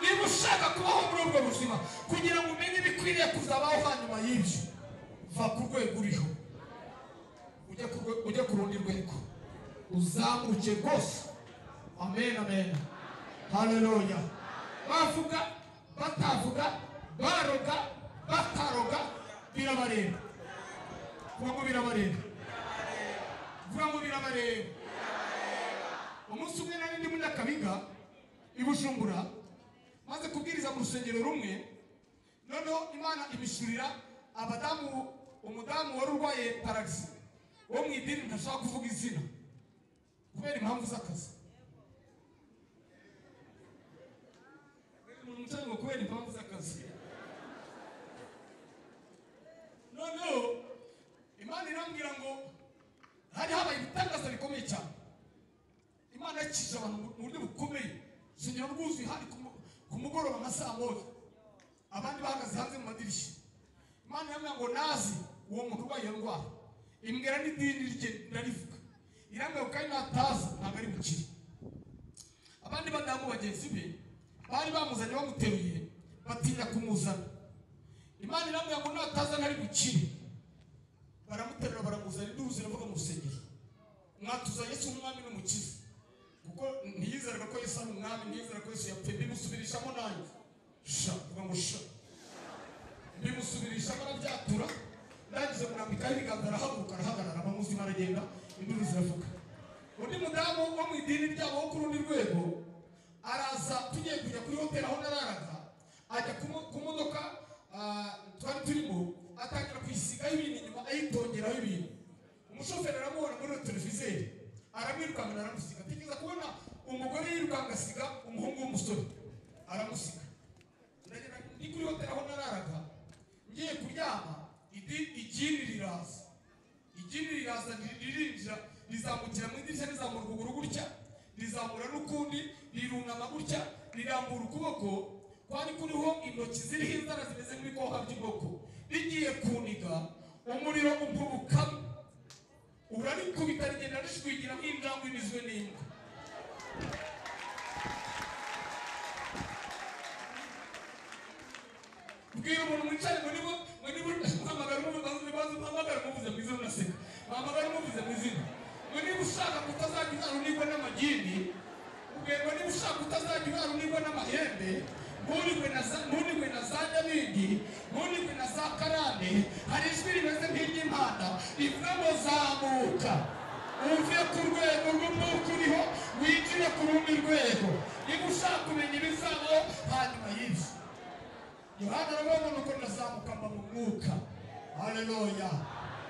niba ushaka kubaho muri ubwo buzima kugira ngo umenye ibikwiriye kuzabaho hanyuma y'ibyo va ku rwego uriho ujye ku rundi rwego uzamuke rwose amen amen haleluya bavuga batavuga baroga bataroga birabareba vuga ngo birabareba umunsi umwe nari ndi muri Nyakabiga i Bujumbura maze kubwiriza mu rusengero rumwe noneho Imana ibishurira umudamu wari urwaye paragisi wo mu idini ntashaka kuvuga izina kubera impamvu z'akazi kubera impamvu z'akazi noneho Imana irambwira ngo hari habaye ibitangaza bikomeye cyane Imana yakije abantu mu buryo bukomeye urusengero rwuzuye hari ku mugoroba nka saa moya abandi bahagaze hanze mu madirishya Imana irambwira ngo nazi uwo muntu urwaye iyo ndwara imbwira n'idini rye ndarivuga irambwira kandi nataza ntabwo ari bukire abandi badamu bagenzi be bari bamuzanye bamuteruye batinya kumuzana Imana irambwira ngo nataza ntari bukire baramuterura baramuzana induzi iravuga mu rusengero mwatuza Yesu umwami n'umukiza kuko ntiyizeraga ko Yesu ari umwami ntiyizeraga ko Yesu yapfuye bimusubirishamo nanjye vuga ngo bimusubirishamo arabyatura ndagize murambikaho ibiganza arahaguruka arahagarara abamuzima aragenda induru ziravuga undi mudamu wo mu idini ryabo wo ku rundi rwego araza tugiye kujya kuri hoteli aho nararaga ajya ku modoka twari turimo atangira kuyisigaho ibintu inyuma ayitongeraho ibintu umushoferi aramubona muri televizeri aramwirukankana aramusiga atekereza kubona umugore yirukanka asiga umuhungu w'umusore aramusiga ndi kuri hoteli aho nararaga ngiye kuryama igini riraza ririnjira rizamukira mu idirishya rizamura ukuguru gutya rizamura n'ukundi rirunama gutya rirambura ukuboko kwari kuriho intoki ziriho inzara zimeze nk'ibikoha by'inkoko rigiye kuniga umuriro umpubukamo urarikubita rigenda rishwigira nk'injangwe inizwe n'imbwa bwira umuntu mwicaye ngo niba muhamagara umuvuze mu izina unaseka muhamagara umuvuze mu izina ngo niba ushaka kutazajya urara unigwa n'amagini ubwirwa niba ushaka kutazajya urara unigwa n'amahembe ntunigwe na za nyabindi ntunigwe na za karande hari ijwi rimeze nk'iry'impanda rivuga ngo zamuka uve ku rwego rw'umwuka uriho winjire ku rundi rwego niba ushaka kumenya ibizabaho hanyuma y'ibyo Yohana aravuga nuko ndazamuka mba mu mwuka haleluya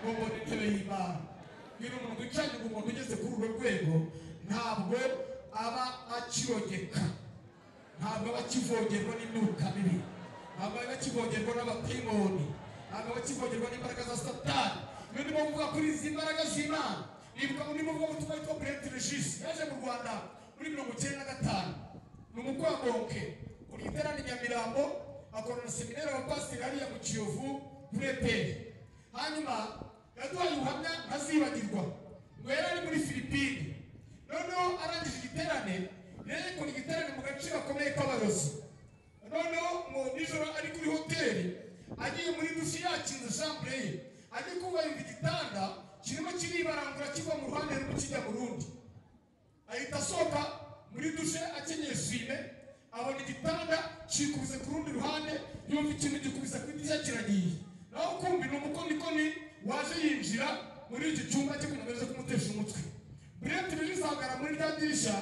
ngo mbone intebe y'Imana bwira umuntu wicaye ngo umuntu ugeze kuri urwo rwego ntabwo aba akirogeka ntabwo aba akivogerwa n'imyuka mibi ntabwo aba akivogerwa n'abadayimoni ntabwo aba akivogerwa n'imbaraga za satani iyo ndimo kuvuga kuri izi mbaraga z'Imana nibuka ngo ndimo kuvuga ubutumwa witwa Brent Regis yaje mu Rwanda muri 1995 ni umukwagonke uri iterana Nyamirambo akorana seminari abapasiteri hariya mu Kiyovu kuri EPR hanyuma yaduhaye ubuhamya ntazibagirwa ngo yari ari muri Filipine, noneho arangije igiterane yari yakora igiterane mu gace gakomeye k'abarozi, noneho ngo nijoro ari kuri hoteli agiye muri dushi yakinze chambre ye, agiye kubahiriza igitanda kirimo kiribarangura kiva mu ruhande rumwe kijya mu rundi, ahita asohoka muri dushe akenyeye swime, abona igitanda kikubise ku rundi ruhande, yumva ikintu gikubise ku idirishya kiragiye, naho kumbi ni umukonikoni waje yinjira muri iki cyumba cyo kunyamaza kumutesha umutwe. Burete bizagara muri rya dirishya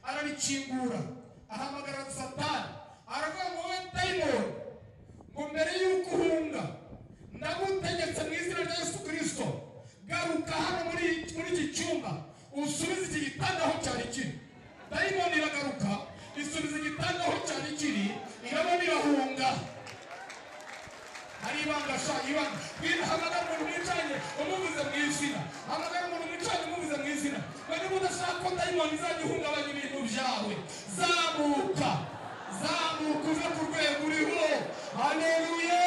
ararikingura, ahamagara Satani aravuga ngo wowe dayimoni, ngo mbere y'uko uhunga ndagutegetse mu izina rya Yesu Kristo, garuka hano muri iki cyumba usubize iki gitanda aho cyari kiri. Dayimoni iragaruka isubiza igitanda aho cyari kiri, irabona irahunga. Hari ibanga sha ibanga, hamagara umuntu mwicanye umuvuze mu izina, hamagara umuntu mwicanye umuvuze mu izina. Bari mudashaka ko dayimoni izajya ihungabanya ibintu byawe, zamuka zamuka uve ku rwego uriho. Haleluya,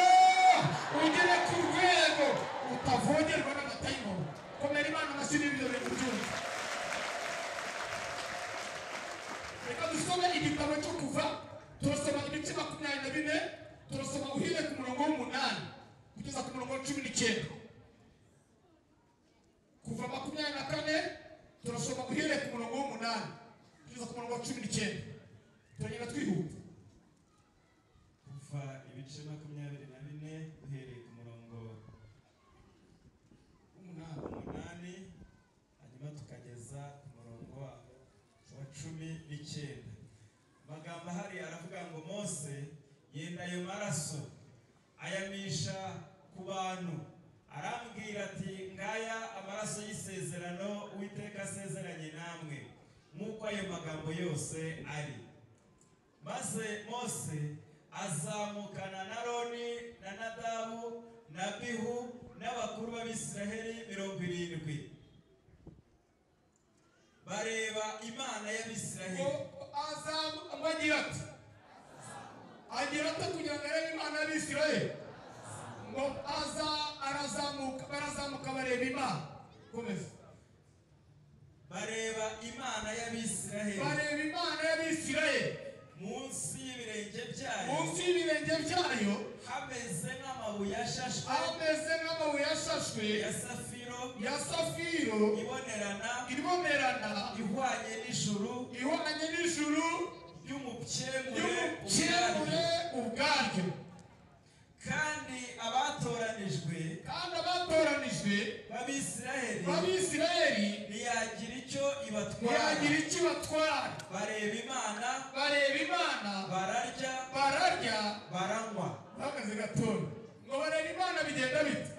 ugere ku rwego utavogerwa n'amadayimoni. Komera Imana amashyi n'ibyo bintu byose. Reka dusome igitabo cyo Kuva, turasoma ibice 24, turasoma uhire ku murongo w'8 kugeza ku murongo wa 19. Kuva 24 turasoma uhire ku murongo w'8 kugeza ku murongo wa 19. Turagenda twihuta. Kuva ibice 24 uhereye ku murongo w'8 hanyuma tukageza ku murongo wa 19. Magambo hari aravuga ngo Mose yenda ayo maraso ayamisha ku bantu, arambwira ati ngaya amaraso y'isezerano Uwiteka asezeranye namwe, nk'uko ayo magambo yose ari. Maze Mose azamukana na Aroni na Nadabu na Abihu n'abakuru b'Abisiraheli 70, bareba Imana y'Abisiraheli. Agira ati kugira ngo arebe Imana y'Abisiraheli, ngo barazamuka bareba Imana. Komeza. Bareba Imana y'Abisiraheli, bareba Imana y'Abisiraheli munsi y'ibirenge byayo, hameze nk'amabuye ashashwe, ya safiro ibonerana, ihwanye n'ijuru ry'umucyemure ubwaryo. Kandi abatoranijwe b'Abisiraheli ntiyagira icyo ibatwara. Bareba Imana, bararya, baranywa. Bahagaze gatondo ngo bareba Imana bigenda bite?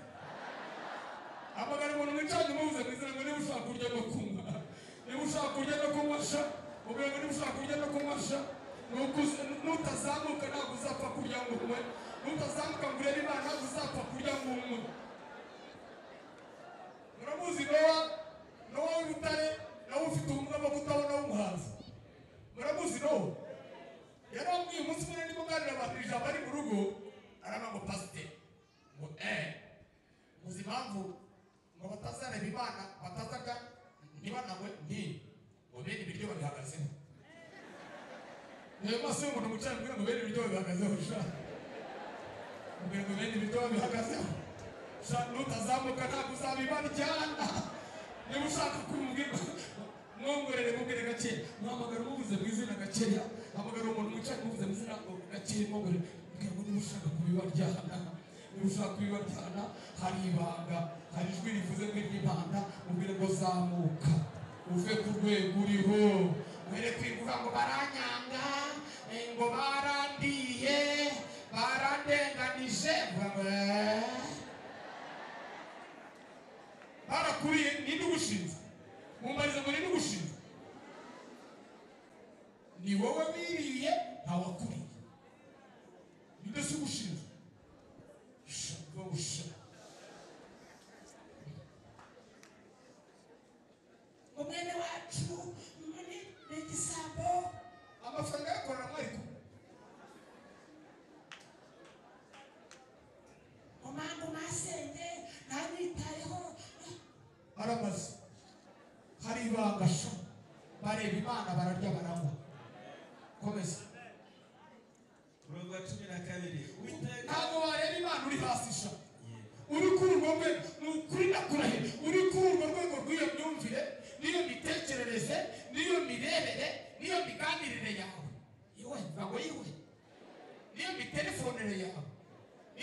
Amagara umuntu mwicanye umuvuze mu izina ngo niba ushaka kurya no kunywa, niba ushaka kurya no kunywa sha, ubwo niba ushaka kurya no kunywa sha, nutazamuka ntabwo uzapfa kurya ngo unywe, nutazamuka ngo urebe Imana ntabwo uzapfa kurya ngo unywe. Muramuzi Nowa w'Ibutare, nawe ufite ubumuga bwo kutabona w'umuhanzi. Muramuzi Nowa? Yarambwiye umunsi umwe ndimo nganira abantu ijambo ari mu rugo, aravuga ngo pasiteri ngo uzi impamvu ngo batazareba Imana, batazaga ntibanawe ngo bene ibiryo babihagazeho. Niyo maso y'umuntu mucyane mbwira ngo bene ibiryo babihagazeho sha, mbwira ngo bene ibiryo babihagazeho sha, nutazamuka ntabwo uzabibaryana. Niba ushaka kumubwira mwongorere mubwire gake, muhamagara umuvuze mu izina gakeya, hamagara umuntu mwicaye umuvuze mu izina gakeya, mwongorere mbwira ngo niba ushaka kubibaryana, niba ushaka kubibaryana hari ibanga, hari ijwi rivuze nk'iry'Imana, mubwire ngo zamuka uve ku rwego uriho, mwere kwivuga ngo baranyanga, ngo barandiye, barandenganije, barakuriye. Ninde ugushinze? Mumbariza ngo ninde ugushinze? Ni wowe wiriye, ntawakuriye. Ninde se ugushinze? Umwene wacu ni igisambo, amafaranga yakorera mwariko wa 12 Uwiteka ntabwo wareba Imana uri hasisha uri kuri urwo rwego ni ukuri ndakurahe uri kuri urwo rwego rw'iyo myumvire n'iyo mitekerereze n'iyo mirebere n'iyo miganirire yawe iwe ntabwo yiwe n'iyo mitelefone yawe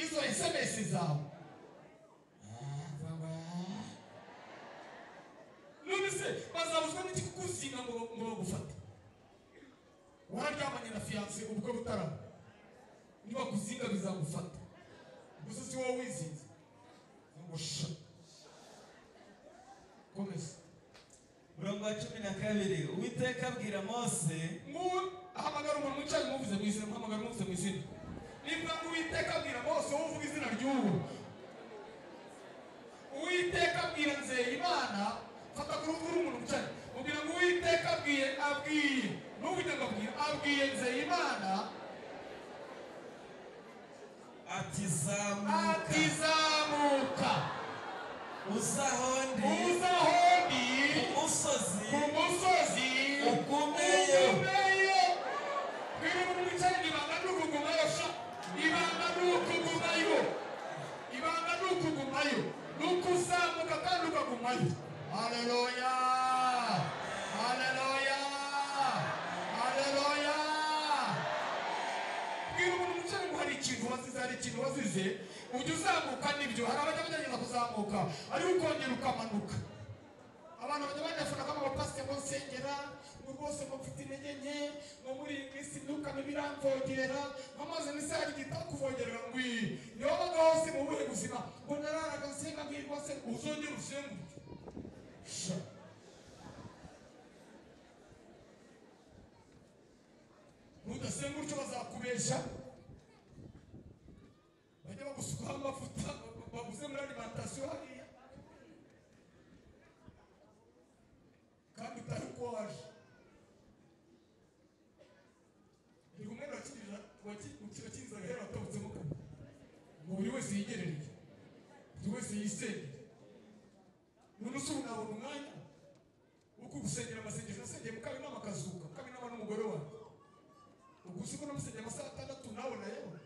izo SMS zawe none se bazabuzwa n'iki kukuzinga ngo bagufate wararyamanye na fiancé ubwo butarama niba kuzinga bizagufata gusa si wowe wizinze ngo sha komeza murongo wa 12 Uwiteka abwira Mose ngo ahamagara umuntu wicaye muvuze mu izina muhamagara muvuze mu izina niba Uwiteka abwira Mose wowe uvuga izina ry'uwo Uwiteka abwira Nzeyimana fata kuri umuntu wicaye mubwira ngo Uwiteka abwiye n'Uwiteka abwiye Nzeyimana atizamuka uzahondi umusozi ukomeye bwira umuntu wicaye ibanga n'ukugumayo sha ibanga n'ukugumayo n'ukuzamuka kandi ukagumayo haleluya haleluya haleluya bwira umuntu wicaye ngo hari ikintu wazize ujya uzamuka n'ibyo hari abajya bagerageza kuzamuka ariko ukongera ukamanuka abantu bajya banafuna kama abapasiteri ngo nsengera ngo rwose ngo mfite intege nke ngo muri iyi minsi imyuka mibi iramvogera amaze iminsi hari igitakuvogerera ngo iyi niyo wabaga hose mu buhe buzima ngo nararaga nsenga ngo iyi rwose uzongera usenguke nudasenga utyo bazakubesha bajya bagusukaho amavuta baguze muri alimentation hariya kandi utari uko waje ni kumwe wakira kinzaga yari watabutsemo kane ngo buri wese yigerereye buri wese yisengere none ubu nabona umwanya wo kugusengera amasengesho nasengeye Mukabinama akazuka Mukabinama n'umugore wawe ubwo uzi ko namusengeye amasaha 6 nabona yewe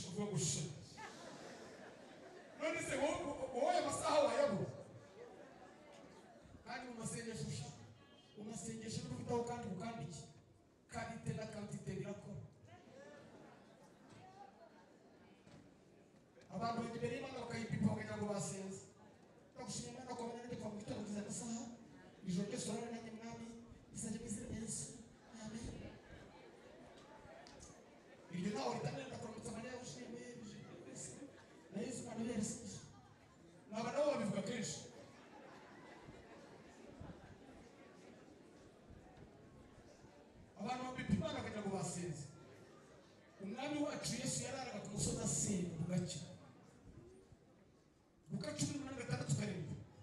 uvuga gusha none se wowe amasaha wayabura kandi mu masengesho n'ubitaho kandi ukandiki kalite na quantité birakora abantu bagibera Imana bakayipipa bakagira ngo basenze ndagushimira Imana ko banyarinde kwa mugitondo kiza amasaha ijoro ryose urara nanjye mwami izajya bizira Yesu amen iryo nawe ritanenda kuramutsa Mariya ushimye na Yesu Imana yerese naba nabo babivuga kenshi abantu babipima bakagira ngo basenze umwami wacu Yesu yararaga ku musozi asenga bugacya Luka 18:7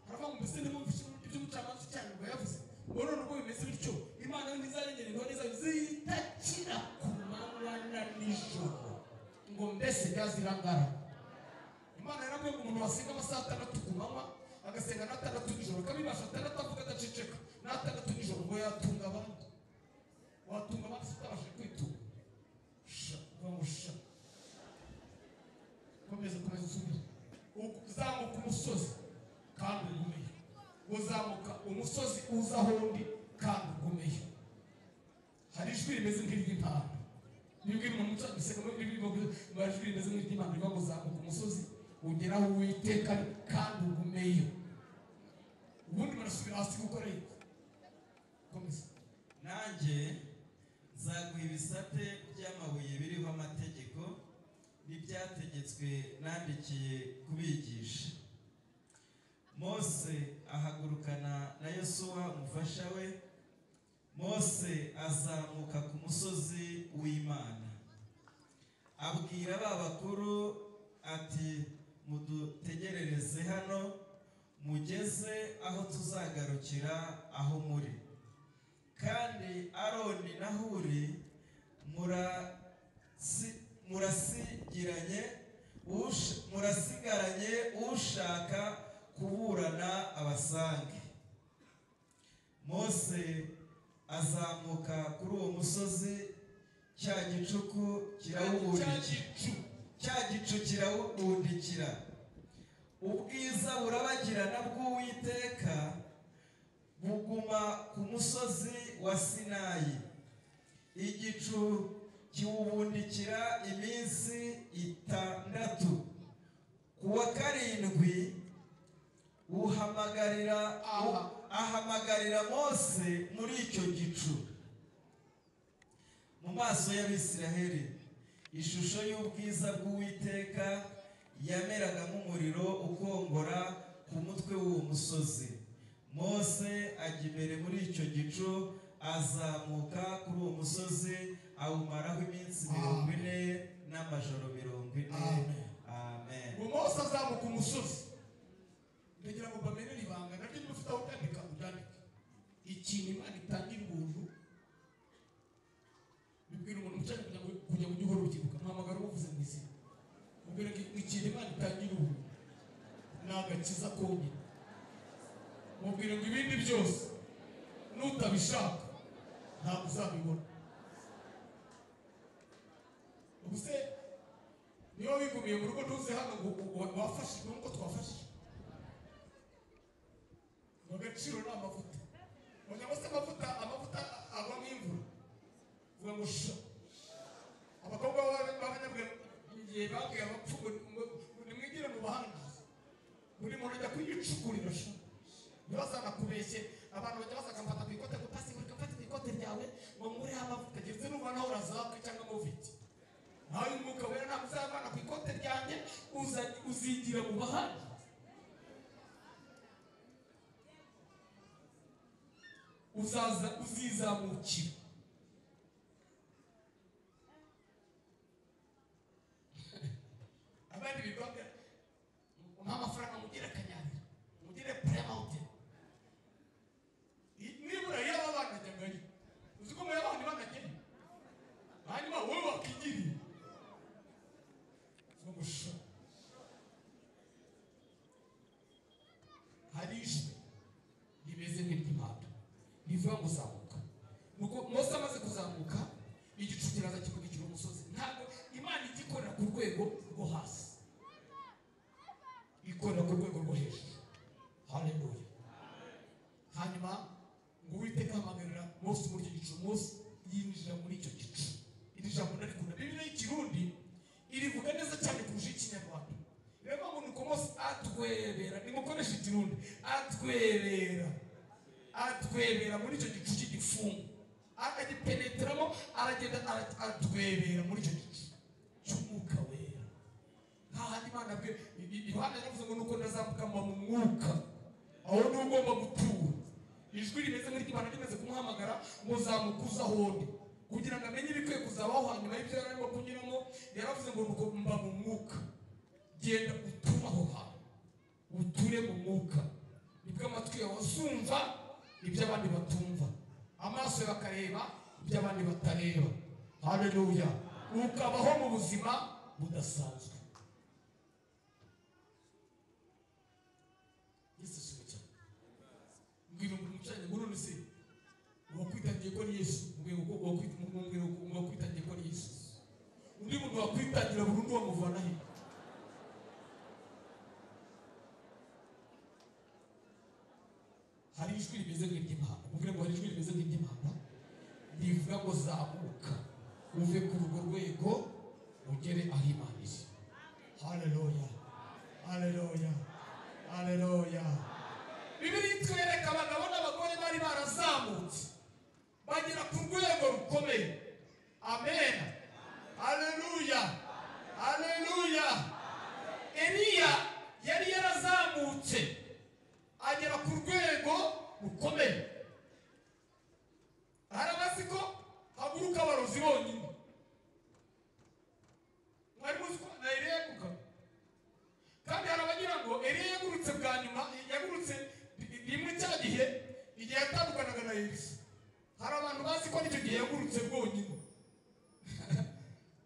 haravuga ngo mbese nimumvishe iby'umucamanza cyane ngo yavuze ngo none ubwo bimeze bityo Imana ntizarengera intore zayo zitakira ku manywa na nijoro ngo mbese byazirangara Imana yarabwiye ngo umuntu wasenga amasaha 6 ku manywa agasenga na 6 nijoro akabibasha 6 avuga adaceceka na 6 nijoro ngo yatunga abandi watunga abandi utabashije kwitunga komeza usubire uzamuka umusozi kandi ugumeye uzamuka umusozi uza ahondi kandi ugumeye hari ijwi rimeze nk'iry'impanda nibwira umuntu ucagisega muri ijwi rimeze nk'iry'impanda rivuga ngo uzamuka umusozi ugeraho Uwiteka kandi ugumeye ubundi barasubira hasi gukora iki komeza nanjye nzaguha ibisate by'amabuye biriho amategeko n'ibyategetswe nandikiye kubigisha Mose ahagurukana na Yosuwa umufasha we Mose azamuka ku musozi w'Imana abwira ba bakuru ati mudutegerereze hano mugeze aho tuzagarukira aho muri kandi Aroni na Huri murasigaranye ushaka kuburana abasange Mose azamuka kuri uwo musozi cya gicuku kirawubundikira ubwiza burabagirana bw'Uwiteka buguma ku musozi wa Sinayi igicu kiwubundikira iminsi 6 kuwa karindwi ahamagarira Mose muri icyo gicu mu maso y'Abisiraheli ishusho y'ubwiza bw'Uwiteka yameraga nk'umuriro ukongora ku mutwe w'uwo musozi. Mose ajya imbere muri icyo gicu azamuka kuri uwo musozi awumaraho iminsi 40 n'amajoro 40. Amen. Mose azamuka umusozi. Ndagira ngo bamenye ibanga naryo mufite aho utandika ikintu Imana itangira ubuntu bibwira umuntu mucyane kujya mu gihoro ukibuka mpamagara uvuze mu izina mubwira ikintu Imana itangira ubuntu nagakiza konyine mubwira ngo ibindi byose nutabishaka ntabwo uzabibona. Ubuse niyo wigumiye mu rugo ntuze hano ngo wafashije nuko twafashije agaciro ni amavuta cyangwa se amavuta agwamo imvura uvuga ngo sha abakobwa b'abanyabwenge igihe babwiye abapfu nimwigire mu bahangizi buri muntu ajya kuyicukurira sha ntibazanakubeshye abantu bajya bazakamfata ku ikote gupasi buri kamfata ku ikote ryawe ngo muri amavuta ndetse n'ubona aho urazaka cyangwa amuviti nawe umwuka wera ntabwo uzavana ku ikote ryanjye uzigira mu bahangizi uzizamukira abandi bigombera umpa amafaranga mugire akanyarira mugire premauti nibura yaba abana jyangari uzi ko muya abandi banageni hanyuma wowe wakigiriye zo gusha hari ijwi rimeze nk'iry'impanda rivuga ngo zamuka nuko Mose amaze kuzamuka igicu kiraza kimugikira umusozi. Ntabwo Imana igikorera ku rwego rwo hasi ikorera ku rwego rwo hejuru. Haleluya. Hanyuma ngo Uwiteka ahamagarira Mose muri icyo gicu. Mose yinjira muri icyo gicu. Iri jambo narikunda Bibiliya y'Ikirundi irivuga neza cyane kurusha Ikinyarwanda. Rero ngo nuko Mose atwebera nimukoresha Ikirundi atwebera muri icyo gicu cy'igifungo akagipenetramo aragenda atwebera muri icyo gicu cy'umwuka wera. Hahandi Imana bwe Yohana yaravuze ngo nuko ndazamuka mu mwuka aho ugomba gutura. Ijwi rimeze nk'iry'Imana rimeze kumuhamagara ngo zamukuza honde kugira ngo amenye ibikwiye kuzabaho hanyuma y'ibyo yarimo kunyuramo. Yaravuze ngo nuko mba mu mwuka genda utura aho hantu uture mu mwuka nibwo amatwi yawe azumva ibyo abandi batumva amaso bakareba ibyo abandi batareba. Haleluya. Ukabaho mu buzima budasanzwe. Yesu sibuca ngwino umucanye ngurune se wakwitangiye ko ni Yesu wakwitangiye ko ni Yesu. Undi muntu wakwitangira burundu wamuvana he? Hari ijwi rimeze nk'iry'Imana. Mubwire ngo hari ijwi rimeze nk'iry'Imana rivuga ngo zamuka uve ku urwo rwego ugere aho Imana iri. Haleluya. Haleluya. Haleluya. Bibiliya itwereka abagabo n'abagore bari barazamutse bagera ku rwego rukomeye. Amen. Haleluya. Haleluya. Eliya yari yarazamutse agera ku rwego rukomeye. Harabazi ko haguruka abarozi bonyine. Mwari muzi ko na Eliya yaguruka kandi harabagira ngo Eliya yagurutse bwa nyuma yagurutse rimwe cya gihe igihe yatandukanaga na Elisa. Hari abantu bazi ko nicyo gihe yagurutse bwonyine.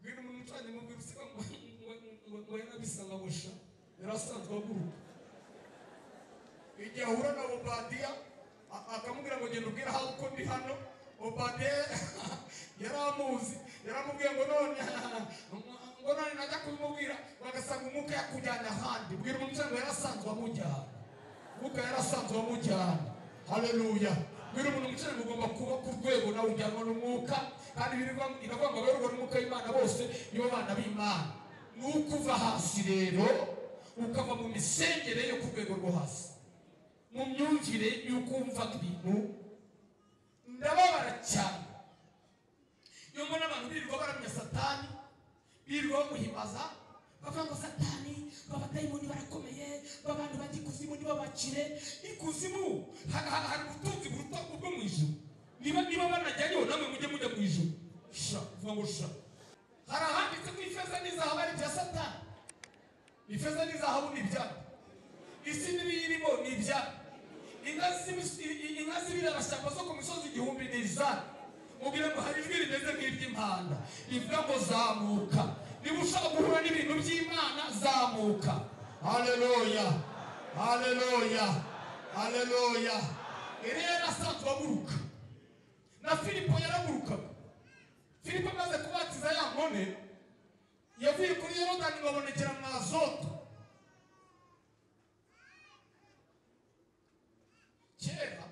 Bwira umuntu ucanye mu bwira usika ngo yanabisanga gusha yarasanzwe aguruka. Igihe ahura na Obadiya akamubwira ngo genda ubwira aho uko ndi hano. Obadiya yaramuzi yaramubwiye ngo none ngo none najya kubimubwira bagasanga umwuka yakujyana ahandi. Bwira umucanga yarasanzwe amujyana, umwuka yarasanzwe amujyana. Haleluya. Bwira umuntu umucanga ugomba kuba ku rwego nawe ujyanwa n'umwuka, kandi biravuga ngo abayoborwa n'umwuka w'Imana bose nibo bana b'Imana. Nuko uva hasi rero ukava mu misengere yo ku rwego rwo hasi, mu myumvire y'uko wumvaga ibintu. Ndababara cyane iyo mbona abantu birirwa baramya Satani, birirwa bamuhimaza, bavuga ngo Satani, abadayimoni barakomeye, abantu bajya ikuzimu nibo bakire. Ikuzimu hari ubutunzi buruta ubwo mu ijuru. Niba banajyayo namwe mujye mujya mu ijuru. Sha vuga ngo sha. Hari ahanditse ko ifeza n'izahabu ari ibya Satani. Ifeza n'izahabu ni ibyabo, isi n'ibiyirimo ni ibyabo. Inka zibira amashyamba zo ku misozi igihumbi ni izabo. Mubwira ngo hari ijwi rimeze nk'iry'impanda rivuga ngo zamuka. Niba ushaka guhura n'ibintu by'Imana, zamuka. Haleluya, haleluya, haleluya. Eliya yarasanzwe aguruka, na Filipo yaragurukaga. Filipo amaze kubatiza ya nkone, yavuye kuri Yorodani ngo abonekera mu Azoto. Kera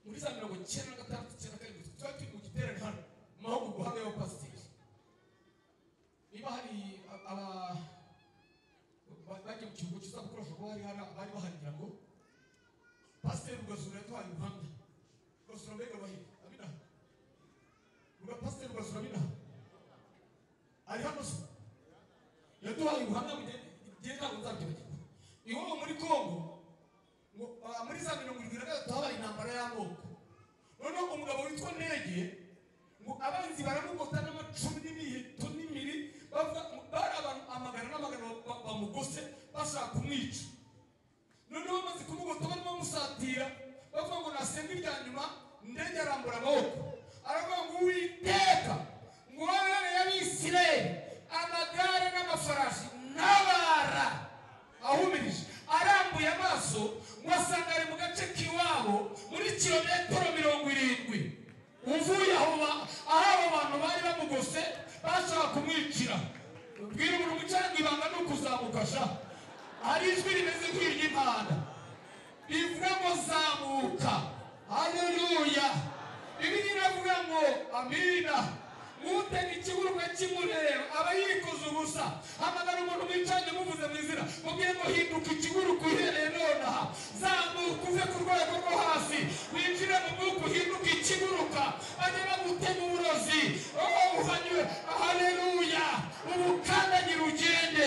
muri za 1996 twari turi mu giterane hano mu mahugurwa hamwe y'abapasiteri. Niba hari bagiye mu kiruhuko kiza gukoresha ko bari bahagira ngo pasiteri Rugazura yaduhaye ubuhamya. Rugazura mbega bahira abina, pasiteri Rugazura abina ari hano se, yaduhaye ubuhamya mu gihe ntabwo nzabyibagirwa. Iwabo muri Kongo muri za 1973 habaye intambara y'amoko. Noneho umugabo witwa Ndege ngo abanzi baramugota n'amacumu n'imiheto n'imiri, bari abantu amagana n'amagana bamugose bashaka kumwica. Noneho bamaze kumugota barimo bamusatira, bavuga ngo nasenga irya nyuma. Ndege arambura amaboko aravuga ngo Uwiteka, ngo wowe y'Abisirayeli amagare n'amafarashi n'abara. Ahumirije arambuye amaso ngo asanga ari mu gace k'iwabo muri kilometero 70 uvuye aho abo bantu bari bamugose bashaka kumwicira. Bwira umuntu umucanga ibanga no kuzamuka sha. Hari ijwi rimeze nk'iry'impanda rivuga ngo zamuka. Haleluya. Bibiliya iravuga ngo amina. Mutega ikiguruka kimureba aba yikoze ubusa. Hamagara umuntu mwicanye muvuze mu izina, mubwire ngo hinduka ikiguruka uhereye nonaha. Zamuka uve ku rwego rwo hasi, winjire mu mwuka uhinduka ikiguruka. Bajya bagutema uburozi, uhanywe. Haleluya. Ubukandagira ugende,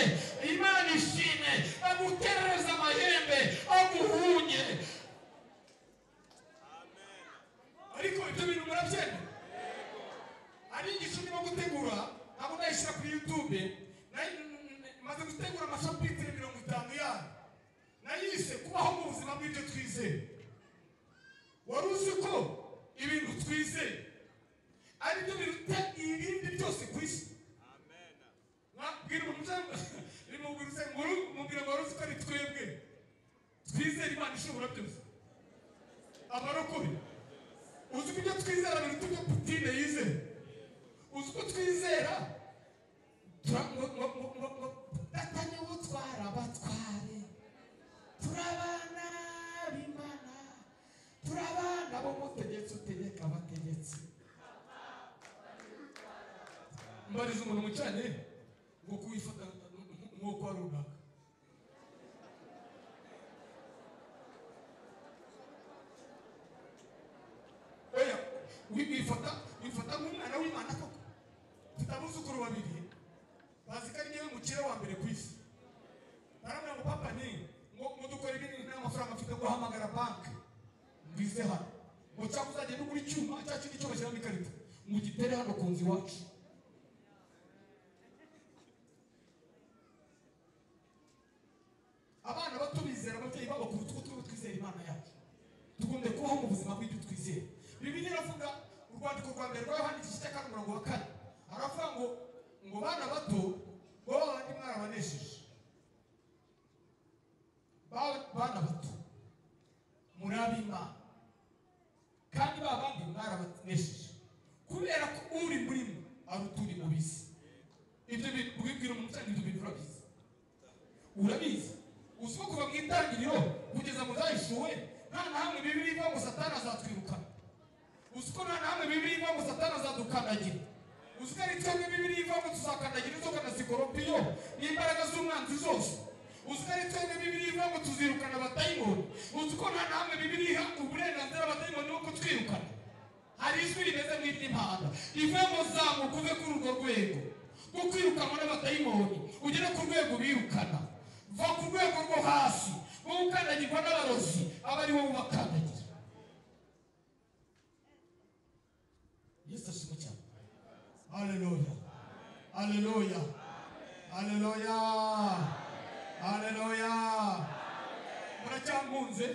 Imana ishime. Baguterereza amahembe aguhunye. Ariko ibyo bintu murabyemera? Ari igice ndimo gutegura, ntabwo ndayishyira kuri YouTube. Maze gutegura amashapitire 50 yayo. Nayise kubaho mu buzima bw'ibyo twizeye. Wari uzi ko ibintu twizeye ari byo biruta ibindi byose ku isi? Amen. Mwabwira umujyana mubwira ngo wari uzi ko ari twebwe twizera Imana ishobora byose. Abarokore uzi ko ibyo twizera biruta ibyo Putine yizera. Uzi ko twizera datanye ubutwara abatware, turabana b'Imana, turabana b'umutegetsi utegeka abategetsi. Mbariza umuntu mucanye ngo kuwifata nk'uko ari runaka. Oya, wifata nk'umwana w'Imana koko. Tutabuzukuru babiri bazi ko ari niwe mukire wa mbere ku isi. Baramubwira ngo papa ni ngo mudukore ibintu n'amafaranga mfite guhamagara banki mbize hano, ngo cyangwa uzagenda ugura icyuma cya kindi cyo bashyiramo ikarita mu gitere hano ku nzu iwacu. Abana bato bizera ababyeyi babo kuruta uko twe twizera Imana yacu. Tugomba kubaho mu buzima bw'ibyo twizera. Bibiliya iravuga urwandiko rwa mbere rwa Yohana igice cya 4 aravuga ngo bana bato bo bandi mwarabanesheje. Bana bato muri ab'Imana kandi babandi mwarabanesheje kubera ko uri muri mwe urabizi uzi ko kuva mu itangiriro kugeza mu zahishuwe nta na hamwe Bibiliya ivuga ngo Satani azatwirukana. Uzi ko nta na hamwe Bibiliya ivuga ngo Satani azadukandagira. Uzi ko ari twebwe Bibiliya ivuga ngo tuzakandagira inzoka na sikoropiyo n'imbaraga z'umwanzi zose. Uzi ko ari twebwe Bibiliya ivuga ngo tuzirukana abadayimoni. Uzi ko nta na hamwe Bibiliya iha uburenganzira abadayimoni bwo kutwirukana. Hari ijwi rimeze nk'iry'impanda rivuga ngo zamuka uve kuri urwo rwego rwo kwirukanwa n'abadayimoni ugere ku rwego birukana. Va ku rwego rwo hasi wowe ukandagirwa n'abarozi aba ari wowe ubakandagira. Yesu ashimwe cyane. Haleluya, haleluya, haleluya, haleluya. Muracyankunze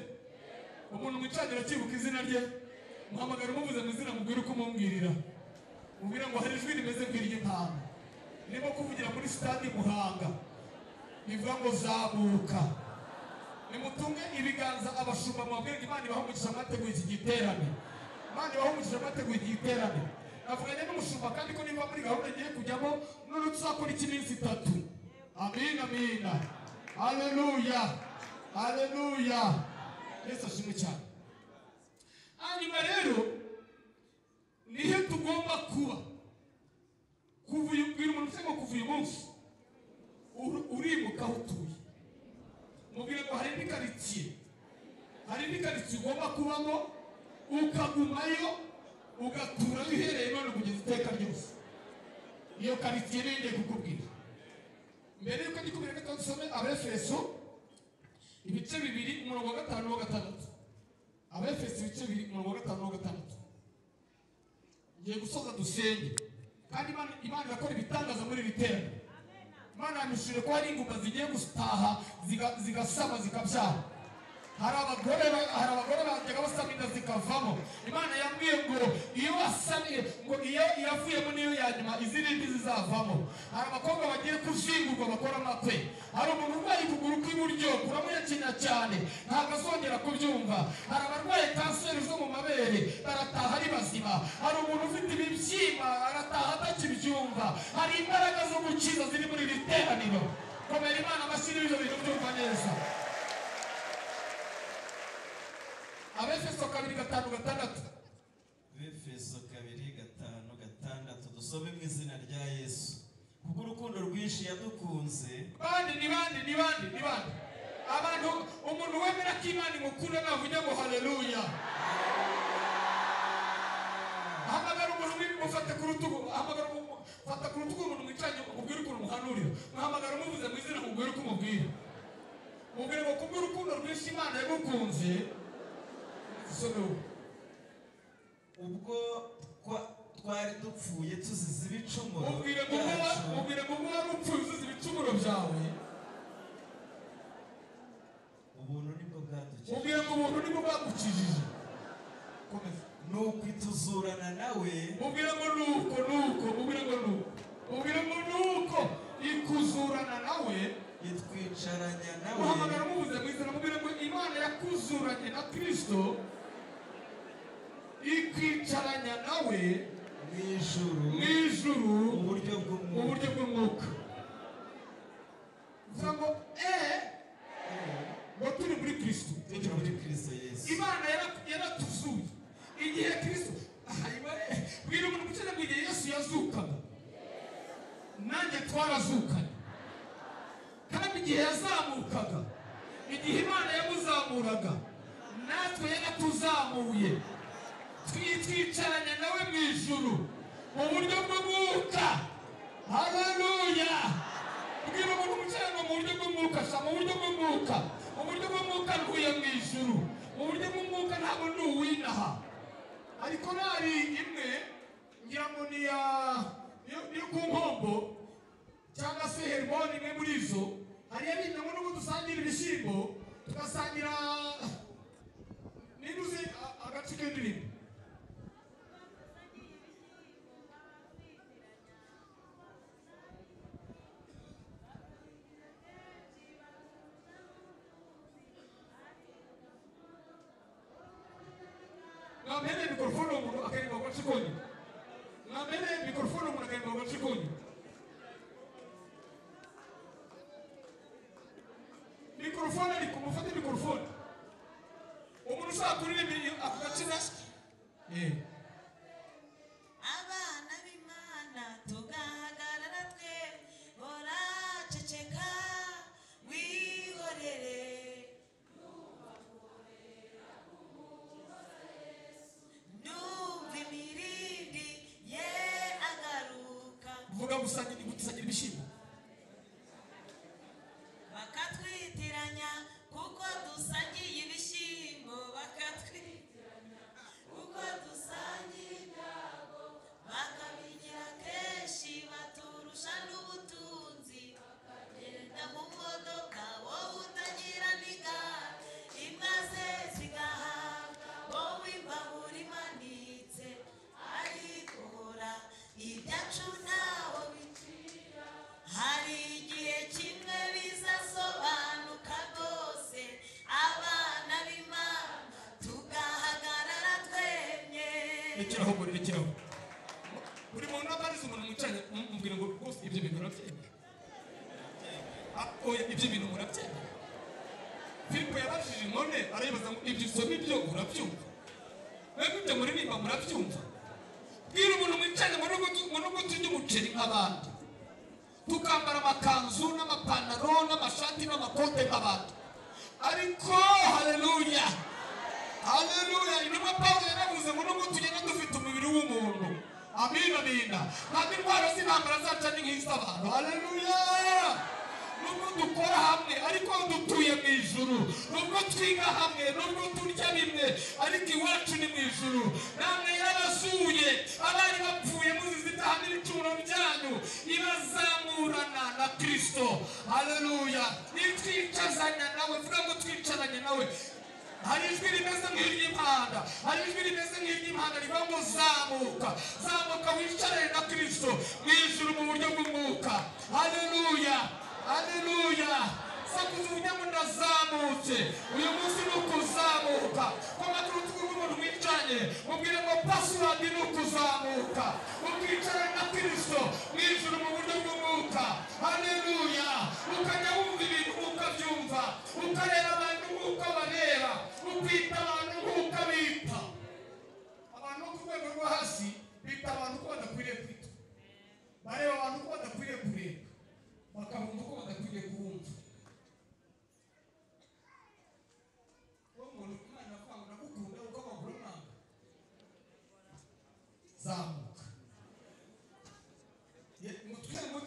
umuntu mwicanira cyibuka izina rye muhamagara umuvuze mu izina mubwire uko umumbwirira mubwire ngo hari ijwi rimeze nk'iry'impanda ririmo kuvugira muri stade Muhanga rivuga ngo zamuka. Nimutunge ibiganza abashumba mubabwire ngo Imana ibahe umugisha mwateguye iki giterane. Imana ibahe umugisha mwateguye iki giterane. Navuganye n'umushumba kandi ko niba muri gahunda ngiye kujyamo none tuzakora iminsi 3. Amina, amina. Haleluya, haleluya. Yesu ashimwe cyane. Hanyuma rero nihe tugomba kuba kuvuye umuntu cyangwa kuvuye umunsi urimuka utuye. Mubwire ngo hari n'ikaritsiye ugomba kubamo ukagumayo ugatura wihereye none kugeza iteka ryose. Iyo karitsiye niyo ngiye kukubwira. Mbere yuko ndikubwira ko dusome Abefeso ibice 2 umurongo wa 5 n'uwa 6. Abefeso ibice 2 umurongo wa 5 n'uwa 6. Ngiye gusoza dusenge kandi Imana irakora ibitangaza muri iri terane. Imana yamishije ko hari ingumba zigiye gutaha zigasama zikabyara. Hari abagore bajyaga basama inda zikavamo. Imana yambwiye ngo iyo wasamiye ngo iyo yavuyemo niyo yanyuma izindi zizavamo. Hari abakobwa bagiye kuzingurwa bakora amakwe. Hari umuntu urwaye ukuguru kw'iburyo kuramuyakina cyane ntabwo azongera kubyumva. Hari abarwaye kanseri zo mu mabere barataha ari bazima. Hari umuntu ufite ibibyimba arataha atakibyumva. Hari imbaraga zo gukiza ziri muri iri teraniro. Komera Imana amashyi n'ibyo bintu byumva neza. Abefeso 2:5-6. Abefeso 2:5-6 dusome mu izina rya Yesu. Kuko urukundo rwinshi yadukunze. Ni bandi. Abantu umuntu wemera ko Imana imukunda navuga ngo haleluya. Hamagara umuntu mufate ku rutugu, fata ku rutugu umuntu mwicanye ubwire ukuntu muhanurira. Muhamagara umuvuze mu izina mubwire uko mubwira. Mubwire ngo kubwo urukundo rwinshi Imana yagukunze. Ubwo twari dupfuye tuzize ibicumuro. Mubwire ngo wari upfuye uzize ibicumuro byawe. Ubuntu nibwo bwadukijije. Mubwire ngo ubuntu nibwo bwadukijije. Komeza. Nuko ituzurana nawe. Mubwire ngo nuko ikuzurana nawe. Itwicaranya nawe. Muhamagara muvuze mu izina mubwire ngo Imana yakuzuranye na Kristo. Ikwicaranya nawe mw'ijuru uburyo bw'umwuka. Vuga ngo ngo turi muri Kristo. Yesu. Imana yaratuzuye igihe Kristo bwira umuntu mucyane ngo igihe Yesu yazukaga nanjye twarazukanye. Kandi igihe yazamukaga igihe Imana yamuzamuraga natwe yaratuzamuye. Twicaranye nawe mu ijuru mu buryo bw'umwuka. Haleluya. Bwira umuntu mucyane ngo mu buryo bw'umwuka mu buryo bw'umwuka ntuye mu ijuru. Mu buryo bw'umwuka ntabwo ndi uwinaha. Ariko nari imwe ngira ngo ni ku nkombo cyangwa se Herimoni imwe muri izo hariya bita ngo n'ubu dusangira ibishyimbo tugasangira niduze agace k'indirimbo. Mwambene mikrofoni umuntu akarimba agace konyi. Mwambene mikrofoni umuntu akarimba agace konyi. mikorofone ariko mufate mikorofone umuntu ushaka kuririmba ako gace nasi abana b'Imana tugahagarara twe hora ceceka wihorere numva imirindi ye agaruka vuga gusangira ibishimbo bakatwitiranya kuko dusangiye ibishyimbo bakatwitiranya kuko dusangiye ibyago bakabigira kenshi baturusha n'ubutunzi bakagenda mu modoka wowe utagira n'igare imbwa ze zigahabwa wowe imbabura imanitse ariko hora ibyacu ntaho bicira hari igihe kimwe bizasobanuka rwose abana b'Imana tugahagarara twemye rekeraho ngo rekeraho buri muntu abariza umuntu mwicaranye mubwira ngo rwose ibyo bintu urabyemera oya ibyo bintu murabyemera Filipo yabajije none arayibaza ngo ibyo usoma ibyo urabyumva mwebwe ibyo muririmba murabyumva bwira umuntu mwicaranye ngo nubwo turya umuceri nk'abandi tukambara amakanzu n'amapantaro n'amashati n'amakote nk'abandi ariko haleluya haleluya intumwa Pawulo yaravuze ngo nubwo tugenda dufite umubiri w'umuntu amina ntabwo indwara z'intambara zaca ni nk'iz'abantu haleluya nubwo dukora hamwe ariko dutuye mu ijuru nubwo twiga hamwe nubwo turya bimwe ariko iwacu ni mu ijuru namwe yarabasuye abari bapfuye muzize ibyaha n'ibicumuro byanyu ibazamurana na Kristo haleluya nitwicazanya nawe vuga ngo twicaranye nawe hari ijwi rimeze nk'iry'impanda hari ijwi rimeze nk'iry'impanda rivuga ngo zamuka wicarane na Kristo mu ijuru mu buryo bw'umwuka haleluya haleluya sakuza uvuga ngo ndazamutse uyu munsi ni ukuzamuka komata urutugu rw'umuntu mwicanye mubwire ngo password ni ukuzamuka ukicarane na Kristo mu ijuru mu buryo bw'umwuka haleluya ukajya wumva ibintu ukabyumva ukareba abantu nk'uko bareba ukwita abantu nk'uko bita abantu ku rwego rwo hasi bita abantu ko badakwiriye kwita bareba abantu ko badakwiriye kureba bakabumva ko badakwiriye kubumva umuntu Imana kwanga gukunda uko bagura nanga zamuka mu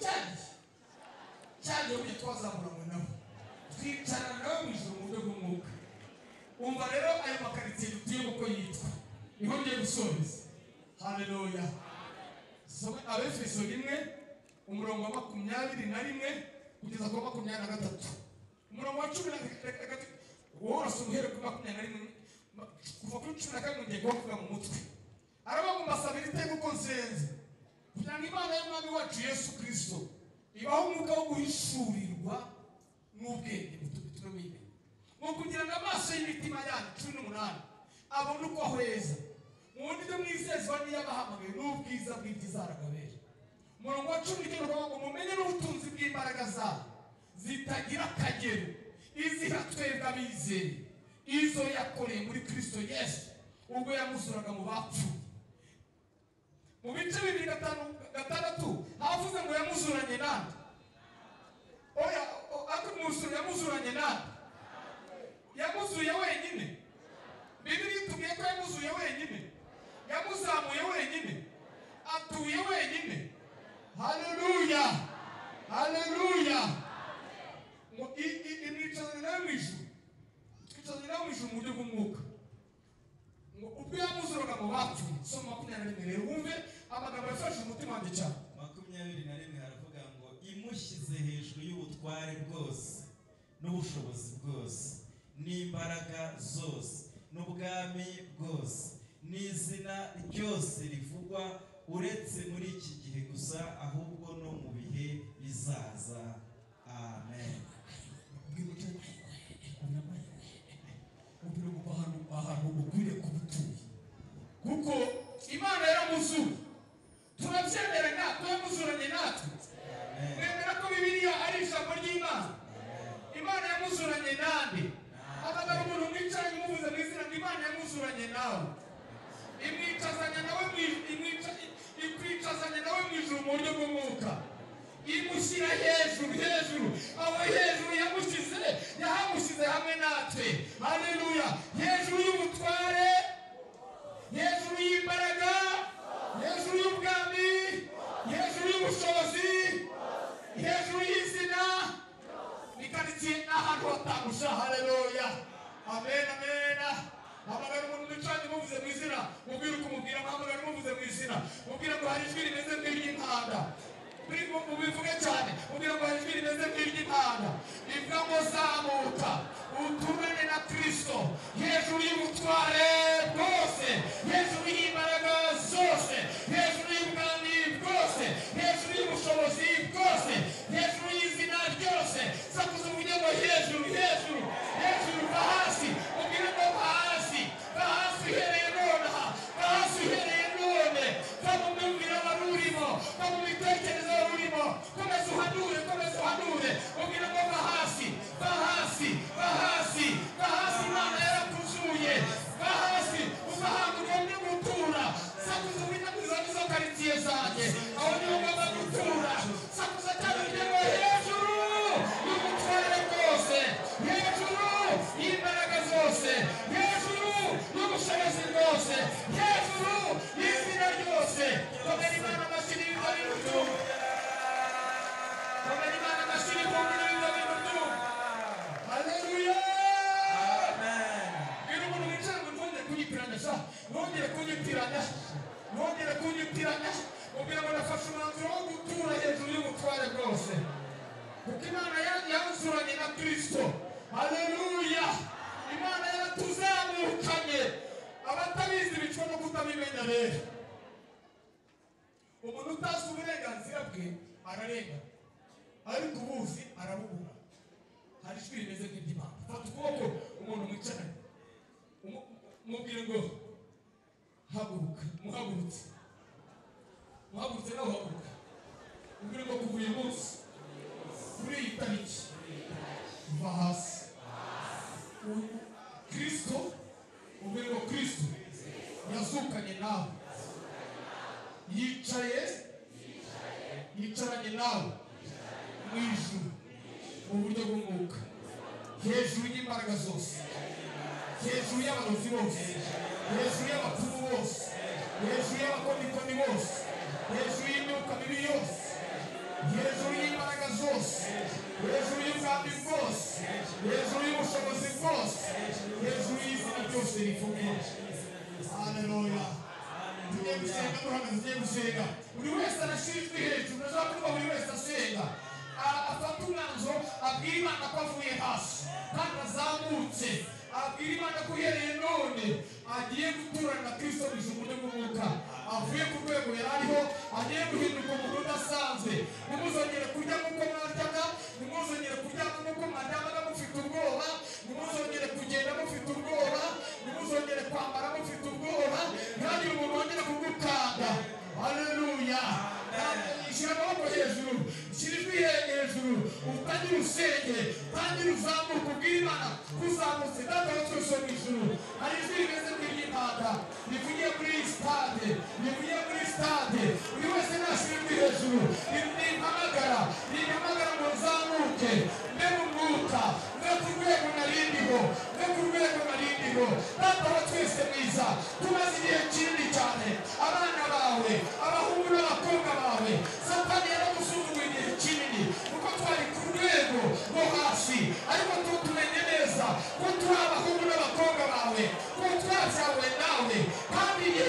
cyagiye ujye twazamuranywe nabo twicarana nawe mu ijoro mu buryo bw'umwuka umva rero ayo makaritsiye dutuyemo uko yitwa niho ngiye gusoreza haleluya Abefeso 1:21 kugeza ku 23 umurongo wa 10 wowe urasoma uhere ku 21 kuva kuri 11 ngiye kuvuga mu mutwe aravuga ngo mbasabira iteka uko nsenze kugira ngo Imana y'Umwami wacu Yesu Kristo ibaho umwuka wo guhishurirwa n'ubwenge butumenye mu kugira ngo amaso y'imitima yanyu 18 abone uko ahweza mu buryo mwizezwa n'iyabahamagaye n'ubwiza bw'ibyizaragabera umurongo wa 10 ngo mumenye n'ubutunzi bw'imbaraga zabo zitagira akagero iziha twebwe abizeye izo yakoreye muri Kristo Yesu ubwo yamuzuraga mu bapfuye mu bice 2:5 havuze ngo yamuzuranye nande oya akumuzura yamuzuranye nande yamuzuye wenyine Bibiri itubwiye ko yamuzuye wenyine yamuzamuye wenyine atuye wenyine haleluya haleluya ngo imwicazanye nawe mu ijuru twicazanye nawe mu ijuru mu buryo bw'umwuka ngo ubwo yamuzuraga mu bapfuye soma 21 rero wumve amagambo yafashe umutima wanjye cyane 21 haravuga ngo imushyize hejuru y'ubutware bwose n'ubushobozi bwose n'imbaraga zose n'ubwami bwose n'izina ryose rivugwa uretse muri iki gihe gusa ahubwo no mu bihe bizaza amen ahantu ukwiriye kubutuye kuko Imana yaramuzuye turabyemera natwe yamuzuranye natwe mwemera ko Bibiliya ari ijambo ry'Imana Imana yamuzuranye natwe imushyira hejuru hejuru aho hejuru yahamushyize hamwe natwe. Haleluya. Hejuru y'ubutware, hejuru y'imbaraga, hejuru y'ubwami, hejuru y'ubushobozi, hejuru y'izina, nikaritsiye n'ahantu hatangusha. Haleluya. Amen, amen. Hamagara umuntu mwicanye muvuze mu izina, mubwire uko umubwira, muhamagara muvuze mu izina, mubwire ngo hari ijwi rimeze nk'iry'impanda. Mubivuge cyane, mubwire ngo hari ijwi rimeze nk'iry'impanda rivuga ngo zamuka uturane na Kristo hejuru y'ubutware bwose, hejuru y'imbaraga zose, hejuru y'ubwami bwose, hejuru y'ubushobozi bwose, hejuru y'izina ryose. Sakuza uvuge ngo hejuru, hejuru, hejuru, va hasi. Mubwire ngo va hasi, va hasi uhereye nonaha, va hasi uhereye none, va mu myumvire wari urimo, va mu bitekerezo wari urimo, komeza uhanure, komeza uhanure. Mubwire ngo va hasi, va hasi, va hasi, va hasi. Imana yarakuzuye, va hasi uva ahantu ugomba gutura. Sakuza uvuge ngo izo karitsiye zanjye aho niho ugomba gutura. Sakuza cyane uvuge ngo hejuru y'ubutware bwose, hejuru y'imbaraga zose, hejuru y'ubushobozi bwose, hejuru y'izina ryose. Komera Imana amashyi n'ibyo bintu. Komera Imana amashyi n'ibyo bintu. Haleluya. Bwira umuntu wicaye ngo ntongere kunyitiranya sha, ntongere kunyitiranya, ntongere kunyitiranya. Mubwira ngo nafashe umwanzuro wo gutura hejuru y'ubutware bwose, kuko Imana yanzuranye na Kristo. Haleluya. Imana yaratuzamukanye. Abatabizi bicwa no kutabimenya rero. Umuntu utazi uburenganzira bwe ararenga, ariko ubuzi arabubura. Hari ijwi rimeze nk'iry'Imana. Fata ukuboko umuntu mwicaranye, mubwire ngo haguruka. Muhagurutse, muhagurutse nawe uhaguruka. Mubwire ngo kuva uyu munsi, kuri iyi tariki, va hasi. Kristo, mubwire ngo Kristo yazukanye nawe, yicaranye nawe mu ijuru mu buryo bw'umwuka, hejuru y'imbaraga zose, hejuru y'abarozi bose, hejuru y'abapfumu bose, hejuru y'abakonikoni bose, hejuru y'imyuka mibi yose, hejuru y'imbaraga zose, hejuru y'ubwami bwose, hejuru y'ubushobozi bwose, hejuru y'izina ryose rivugwa. Haleluya. Tugiye gusenga, duhagaze, tugiye gusenga. Buri wese arashyizwe hejuru. Ndashaka kuvuga buri wese asenga, afata umwanzuro, abwira Imana ko avuye hasi kandi azamutse. Abwira Imana ko uhereye none agiye guturana na Kristo mu ijuru mu buryo bw'umwuka. Avuye ku rwego yari ariho, agiye guhinduka umuntu udasanzwe. Ntimuzongere kurya nk'uko mwaryaga, ntimuzongere kuryama nk'uko mwaryamaga mufite ubwoba, ntimuzongere kugenda mufite ubwoba, ntimuzongere kwambara mufite ubwoba, ntihagire umuntu wongera kugukanda. Haleluya. Shyira amaboko hejuru, shyira ijwi hejuru, utangire usenge, utangire uzamuke, ubwire Imana ko uzamutse. Data wa twese mu ijuru, hari ijwi rimeze nk'iry'impanda rivugiye muri iyi stade, rivugiye muri stade. Buri wese nashyira ijwi hejuru, rimpamagara ngo nzamuke, mbe mu mwuka, mbe ku rwego narindiho, mbe ku rwego narindiho. Data wa twese mwiza, tumaze igihe kinini cyane, abana bawe, abahungu n'abakobwa bawe, Satani yaradusuzuguye igihe kinini kuko twari ku rwego rwo hasi, ariko tumenye neza ko turi abahungu n'abakobwa bawe, ko twabyawe nawe, kandi igihe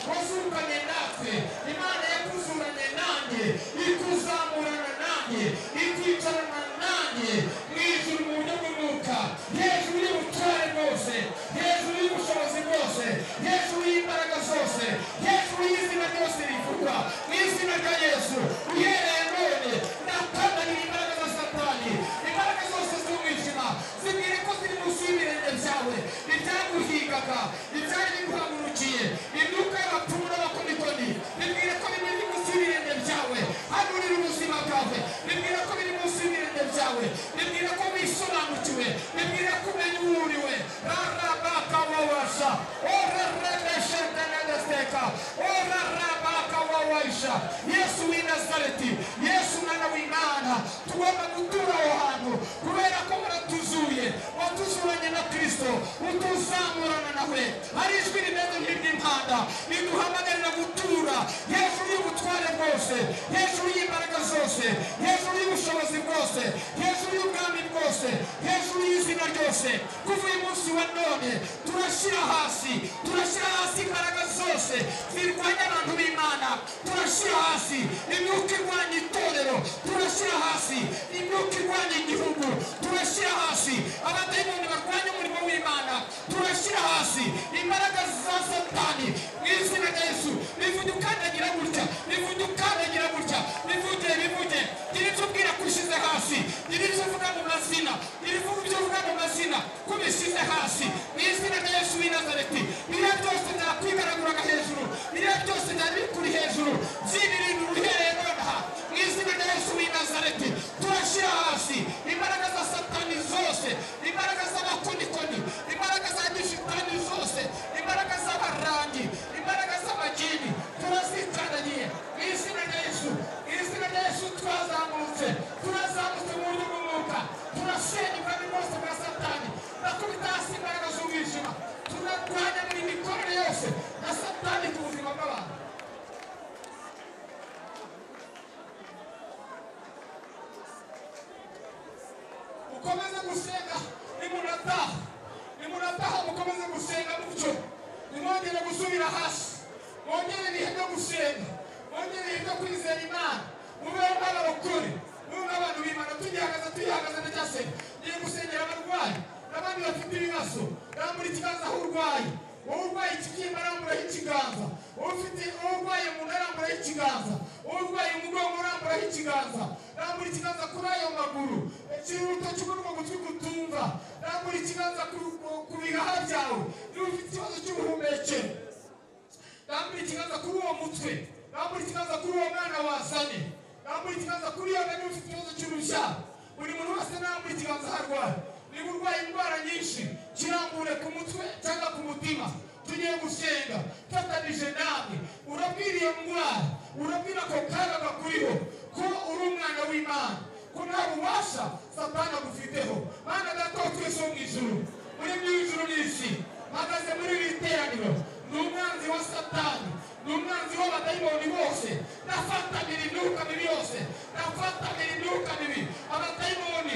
wazukanye natwe. Imana yakuzuranye nanjye, ikuzamurana nanjye, ikicarana nanjye mu ijuru mu buryo bw'umwuka, hejuru y'ubutware bwose, hejuru y'ubushobozi bwose, hejuru y'imbaraga zose, hejuru y'izina ryose rivugwa mu izina rya Yesu. Uhereye none ndakandagira imbaraga za Satani, imbaraga zose z'umwijima, zibwire ko ziri munsi y'ibirenge byawe. Ibyaguhigaga, ibyari biguhagurukiye, imyuka y'abapfumu n'abakonikoni, bibwire ko biri munsi y'ibirenge byawe. Hanurira ubuzima bwawe, bibwire ko biri munsi y'ibirenge byawe, bibwire ko wisobanukiwe, bibwire ko umenya uwo uriwe. Rarabaka wawasha, orarabeshendanadesteka, orarabaka wawaisha Yesu w'i Nazareti Yesu mwana w'Imana tugomba gutura aho hantu kubera ko waratuzuye watuzuranye na Kristo utuzamurana nawe hari ijwi rimeze nk'iry'impanda riduhamagarira gutura hejuru y'ubutware bwose hejuru y'imbaraga zose hejuru y'ubushobozi bwose hejuru y'ubwami bwose hejuru y'izina ryose kuva uyu munsi wa none turashyira hasi imbaraga zose zirwanya abantu b'Imana turashyira hasi imyuka irwanya itorero turashyira hasi imyuka irwanya igihugu turashyira hasi abadayimoni barwanya umurimo w'Imana turashyira hasi imbaraga za Satani mu izina rya Yesu bivuge ukandagira gutya bivuge ukandagira gutya bivuge gira ibyo ubwira ko ushyize hasi gira ibyo uvuga mu mazina ko bishyize hasi mu izina rya Yesu w'i Nazareti biriya byose byakwigaraguraga hejuru biriya byose byari bikuri hejuru by'ibirindwi uhereye nonaha mu izina rya Yesu w'i Nazareti turashyira hasi imbaraga za Satani zose imbaraga z'abakonikoni imbaraga za gishitani zose imbaraga z'abarangi imbaraga z'amagini turazikandagiye mu izina rya Yesu turazamutse mu buryo bw'umwuka turasenya ubwami bwose bwa Satani nakubita hasi imbaraga z'umwijima tunarwanya buri mikorere yose na Satani ku buzima bw'abantu mukomeze gusenga nimunataha mukomeze gusenga mutyo nimwongere gusubira hasi mwongere ibihe byo gusenga mwongere ibihe byo kwizera Imana mubeho nk'abarokore mubeho nk'abantu b'Imana tuyihagaze ndacyasenga ngiye gusengera abarwayi n'abandi bafite ibibazo rambura ikiganza aho urwaye wowe urwaye ikibyimba ramburaho ikiganza wowe urwaye mu nda ramburaho ikiganza wowe urwaye umugongo ramburaho ikiganza rambura ikiganza kuri ayo maguru shyira urutoki urwo gutwi kutumva rambura ikiganza ku bihaha byawe niba ufite ikibazo cy'ubuhumekero rambura ikiganza kuri uwo mutwe rambura ikiganza kuri uwo mwana wazanye rambura ikiganza kuri iyo niba ufite ikibazo cy'urubyaro buri muntu wese rambura ikiganza aho arwaye niba urwaye indwara nyinshi kirambure ku mutwe cyangwa ku mutima tugiye gusenga fatanije nawe urabwira iyo ndwara urabwira ko kaga gakuriho ko uri umwana w'Imana ko nta bubasha Satani agufiteho Mana data wa twese wo mu ijuru uri mu ijuru n'isi mpagaze muri iri teraniro ni umwanzi wa Satani ni umwanzi w'abadayimoni bose nafatanira imyuka mibi yose nafatanira imyuka mibi abadayimoni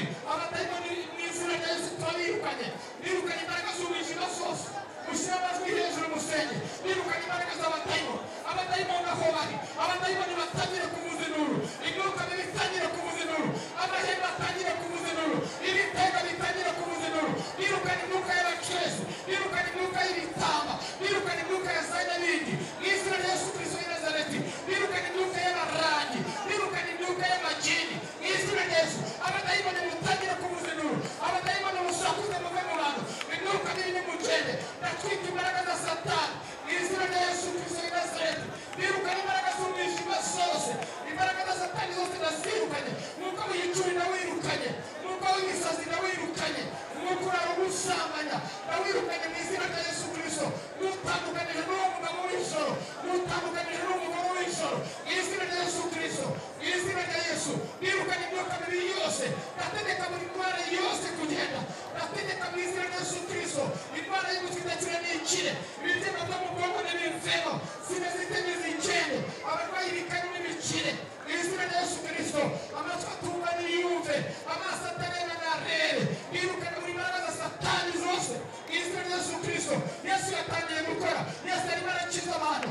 mu izina rya Yesu turabirukanye birukanye imbaraga z'umwijima zose ushyira amajwi hejuru musenye birukanye imbaraga z'abadayimoni aho bari abadayimoni batangire kuvuza induru imyuka mibi itangire kuvuza induru amahembe atangire kuvuza induru ibitega bitangire kuvuza induru birukanye imyuka y'abakirezi birukanye imyuka y'ibitamba birukanye imyuka ya Sayinabindi mu izina rya Yesu Kristo w'i Nazareti birukanye imyuka y'abarangi birukanye imyuka y'amagini mu izina rya Yesu abadayimoni mutangire kuvuza induru abadayimoni musakuze muve mu bantu imyuka mibi nimugende natwika imbaraga za Satani mu izina rya Yesu Kristo w'i Nazareti birukanye imbaraga z'umwijima zose imbaraga za Satani zose ndazirukanye mwuka w'igicuri ndawirukanye mwuka w'imisazi ndawirukanye mwuka urarugusambanya ndawirukanye mu izina rya Yesu Kristo nutandukanije n'uwo mugabo w'ijoro nutandukanije n'uwo mugabo w'ijoro mu izina rya Yesu Kristo mu izina rya Yesu birukanye imyuka mibi yose ndategeka buri ndwara yose kugenda ndategeka mu izina rya Yesu Kristo indwara y'umutwe idakira n'ikire ibibyimba byo mu bwonko n'ibimfemo sinaziteme zikende abarwayi ibikanu n'ibikire mu izina rya Yesu Kristo amatwi atumva niyumve amaso atareba narebe birukanye buri mbaraga za Satani zose mu izina rya Yesu Kristo Yesu yatangiye gukora Yesu arimo arakiza abantu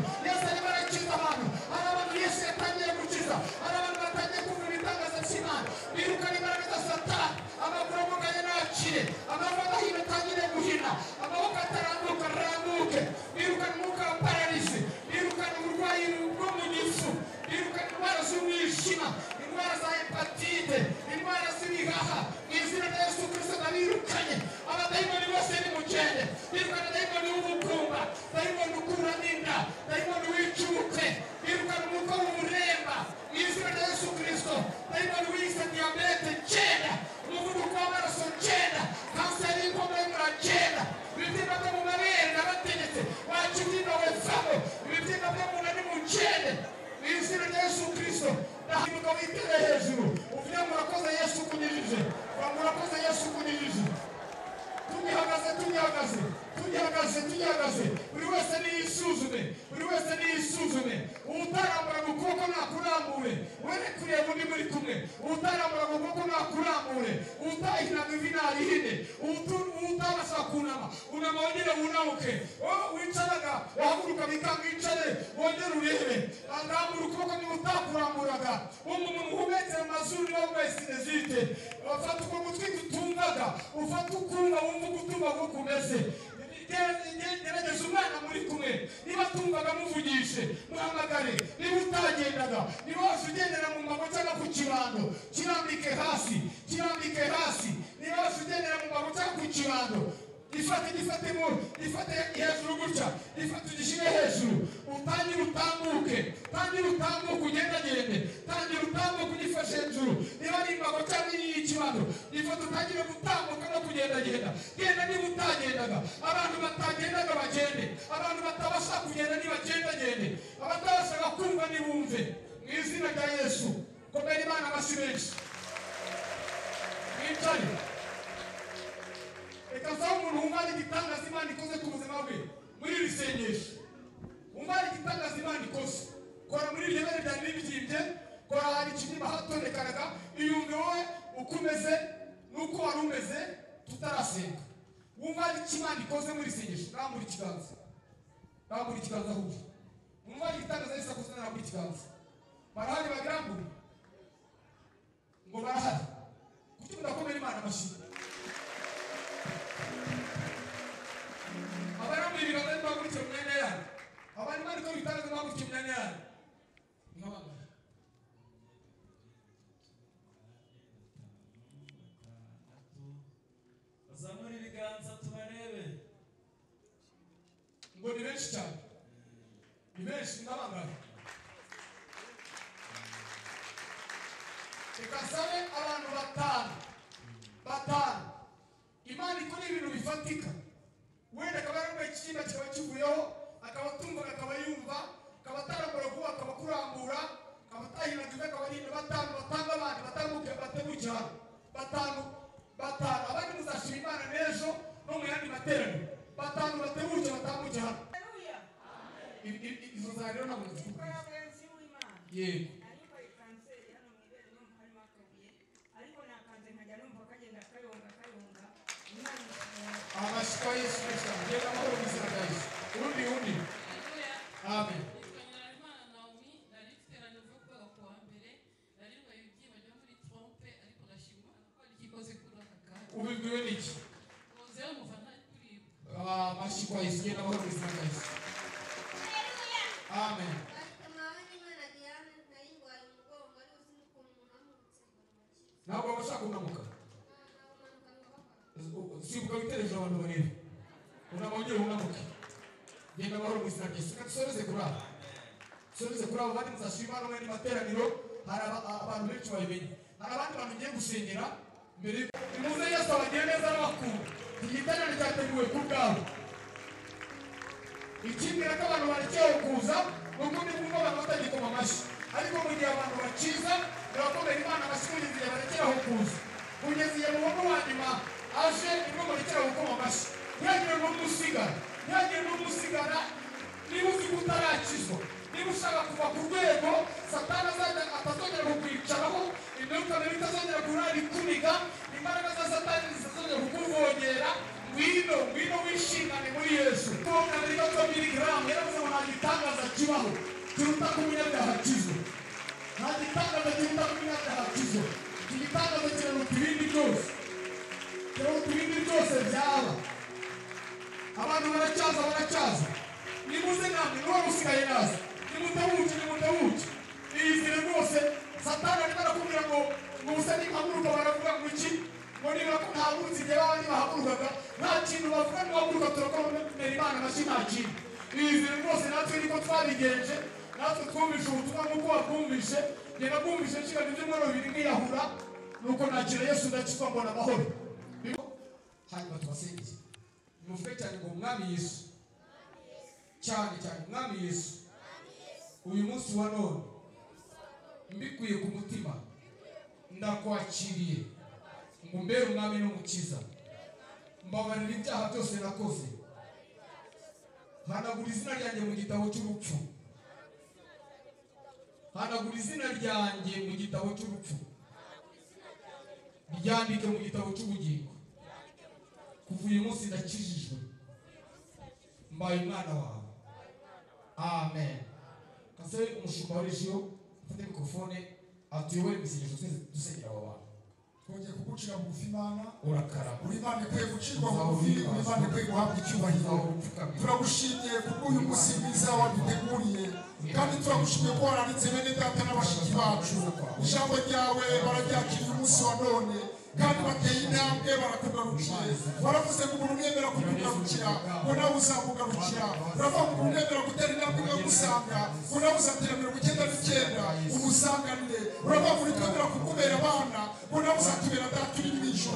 hari abantu Yesu yatangiye gukiza hari abantu batangiye kumva ibitangaza by'Imana birukanye imbaraga za Satani amaguru amuganye nakire amaboko adahina atangire guhina amaboko atarambuka arambuke birukanye umwuka wa paralisi birukanye uburwayi bwo mu gifu birukanye indwara z'umwijima indwara za hepatite indwara z'ibihaha mu izina rya Yesu Kristo ndabirukanye abadayimoni bose nimugende birukanye dayimoni w'ubugumba dayimoni ukura n'inda dayimoni w'icyubukwe birukanye umwuka w'uburemba mu izina rya Yesu Kristo dayimoni w'isa diyabete genda umuvuduko w'amaraso genda kanseri y'inkondo y'umura genda ibibyimba byo mu mabere n'abategetse wakibyimba wevamo ibibyimba byo mu nda nimugende mu nakurambure were kureba undi muri kumwe utarambura ukuboko nakurambure utahinaga ivi narihine utabasha kunama unama wongere wunamuke wicaraga wahaguruka bikanga wicare wongere urebe arambura ukuboko niba utakuramburaga umuntu uhumetse mu mazuru niba wambaye sinezite ufata uko gutwi gutungaga ufata ukumva wumva ugutumva ko kumeze gerageza umwana muri kumwe niba tumvaga muvugishe muhamagare niba utagendaga niba wose ugendera mu mbago cyangwa ku kibando kirambike hasi niba wose ugendera mu mbago cyangwa ku kibando ifate hejuru gutya ifate ugishyire hejuru utangire utambuke ugendagende tangira utambuke ugifashe hejuru niba ari imbago cyangwa ikibando ifate utangire gutambuka no kugendagenda genda niba utagendaga abantu batagendaga bagende abantu batabasha kugenda nibagendagende abatabashaga kumva nibumve mu izina rya Yesu komera Imana amashyi menshi mwicare reka nsaba umuntu wumva ari igitangaza Imana ikoze ku buzima bwe muri iri sengesho wumva ari igitangaza Imana ikoze kora muri iryo bere ryari ribyimbye kora hari ikintu bahatondekanaga iyumve wowe uko umeze n'uko wari umeze tutarasenga wumva ari icyo Imana ikoze muri iri sengesho rambura ikiganza ahubwo wumva ari igitangaza Yesu akoze rambura ikiganza barahari bagirambure ngo barahari kuki mudakomera Imana amashyi abari ibiganza bagurikira mu myanya yanyu abandi bari ko bitangaza bagurikira mu myanya yanyu nk'abangana bazamura ibiganza tubarebe ngo ni benshi cyane ni benshi nk'abangana reka nsabe abantu batanu Imana ikora ibintu bifatika wenda akaba yarambaye ikibyimba kikaba kivuyeho akaba atumvaga akaba yumva akaba atarambura vuba akaba kurambura akaba atahinaga ivi akaba arinda batanga abandi batambuke batebuke hano batanu abandi muzashima Imana n'ejo no mu yandi materaniro batanu batebuke batambuke hano izo za rero ntabwo nzivuga yego amashyi Yesu Kristo ngenda amahoro mu izina rya Yesu undi amen ubibwiwe n'iki amashyi kwa Yesu ngenda amahoro mu izina rya Yesu amen ntabwo bashaka kunamuka sibuka witereje abantu barebe unamongera unamuke genda amahoro mu izina rya Yesu reka dusoreze kuri abo bandi muzashima Imana mwene materaniro hari abantu benshi babimenye hari abandi bantu ugiye gusengera mbere nimuze Yesu abagiye neza n'abakuru igiterane cyateguwe ku bwabo ikimbwira ko abantu barekewe kuza nuko ndibumva abantu batagikoma amashyi ariko mu gihe abantu bakiza birakomera Imana amashyi kugeza igihe barekeraho kuza kugeza igihe mubona uwa nyuma aje nibwo murekeraho gukoma amashyi ntihagire n'umusigara niba uzi ko utarakizwa niba ushaka kuva ku rwego Satani atazongera kukwicaraho imyuka mibi itazongera kurarikuniga imbaraga za Satani zitazongera kukuvogera ngwino wishimane muri Yesu tubona ibibazo miligaramu yaravuze ngo nta gitangaza kibaho kiruta ko umunyabyaha akizwa nta gitangaza kiruta ko umunyabyaha akizwa iki gitangaza kiraruta ibindi byose byaba abantu baracyaza nimuze namwe niba musigaye naza nimutabuke iyizire rwose Satani arimo arakubwira ngo ubusa nimpaguruka baravuga ngo iki ngo niba ko ntahagurutse igihe abandi bahagurukaga nta kintu bavuga nibahaguruka turakomera Imana amashyi nta kintu iyizire rwose natwe niko twabigenje natwe twumvishe ubutumwa nk'uko wabwumvishe njye nabwumvishe nshingana ibyumweru bibiri nkiyahura nuko nakira Yesu ndakizwa mbona amahoro hanyuma tubasengeye muvuge cyane ngo Mwami Yesu cyane Mwami Yesu uyu munsi wa none mbikuye ku mutima ndakwakiriye ngo mbere umwami n'umukiza mbabarira ibyaha byose nakoze hanagura izina ryanjye mu gitabo cy'urupfu hanagura izina ryanjye mu gitabo cy'urupfu, ryandike mu gitabo cy'ubugingo. Kuva uyu munsi ndakijijwe, mbaye umwana wawe. Amen. Kase umushumba wa regiyo ufite mikrofone atuyobore imisengesho dusengera abo bantu. twongeye kugucira bugufi Imana, Urakaraba. uri Imana ikwiye gucirwa bugufi, uri Imana ikwiye guhabwa icyubahiro. Turagushimiye kubw'uyu munsi mwiza waduteguriye, kandi turagushimiye ko waranditse bene data n'abashiki bacu ijambo ryawe bararyakiriye umunsi wa none, kandi bateye intambwe barakugarukiye. Waravuze ngo umuntu nemera kukugarukira ngo nawe uzamugarukira. Uravuga ngo umuntu nemera gutera intambwe ukagusanga ngo nawe uzatera 99 umusanganire. Uravuga ngo nitwemera kukubera abana ngo nawe uzatubera data uri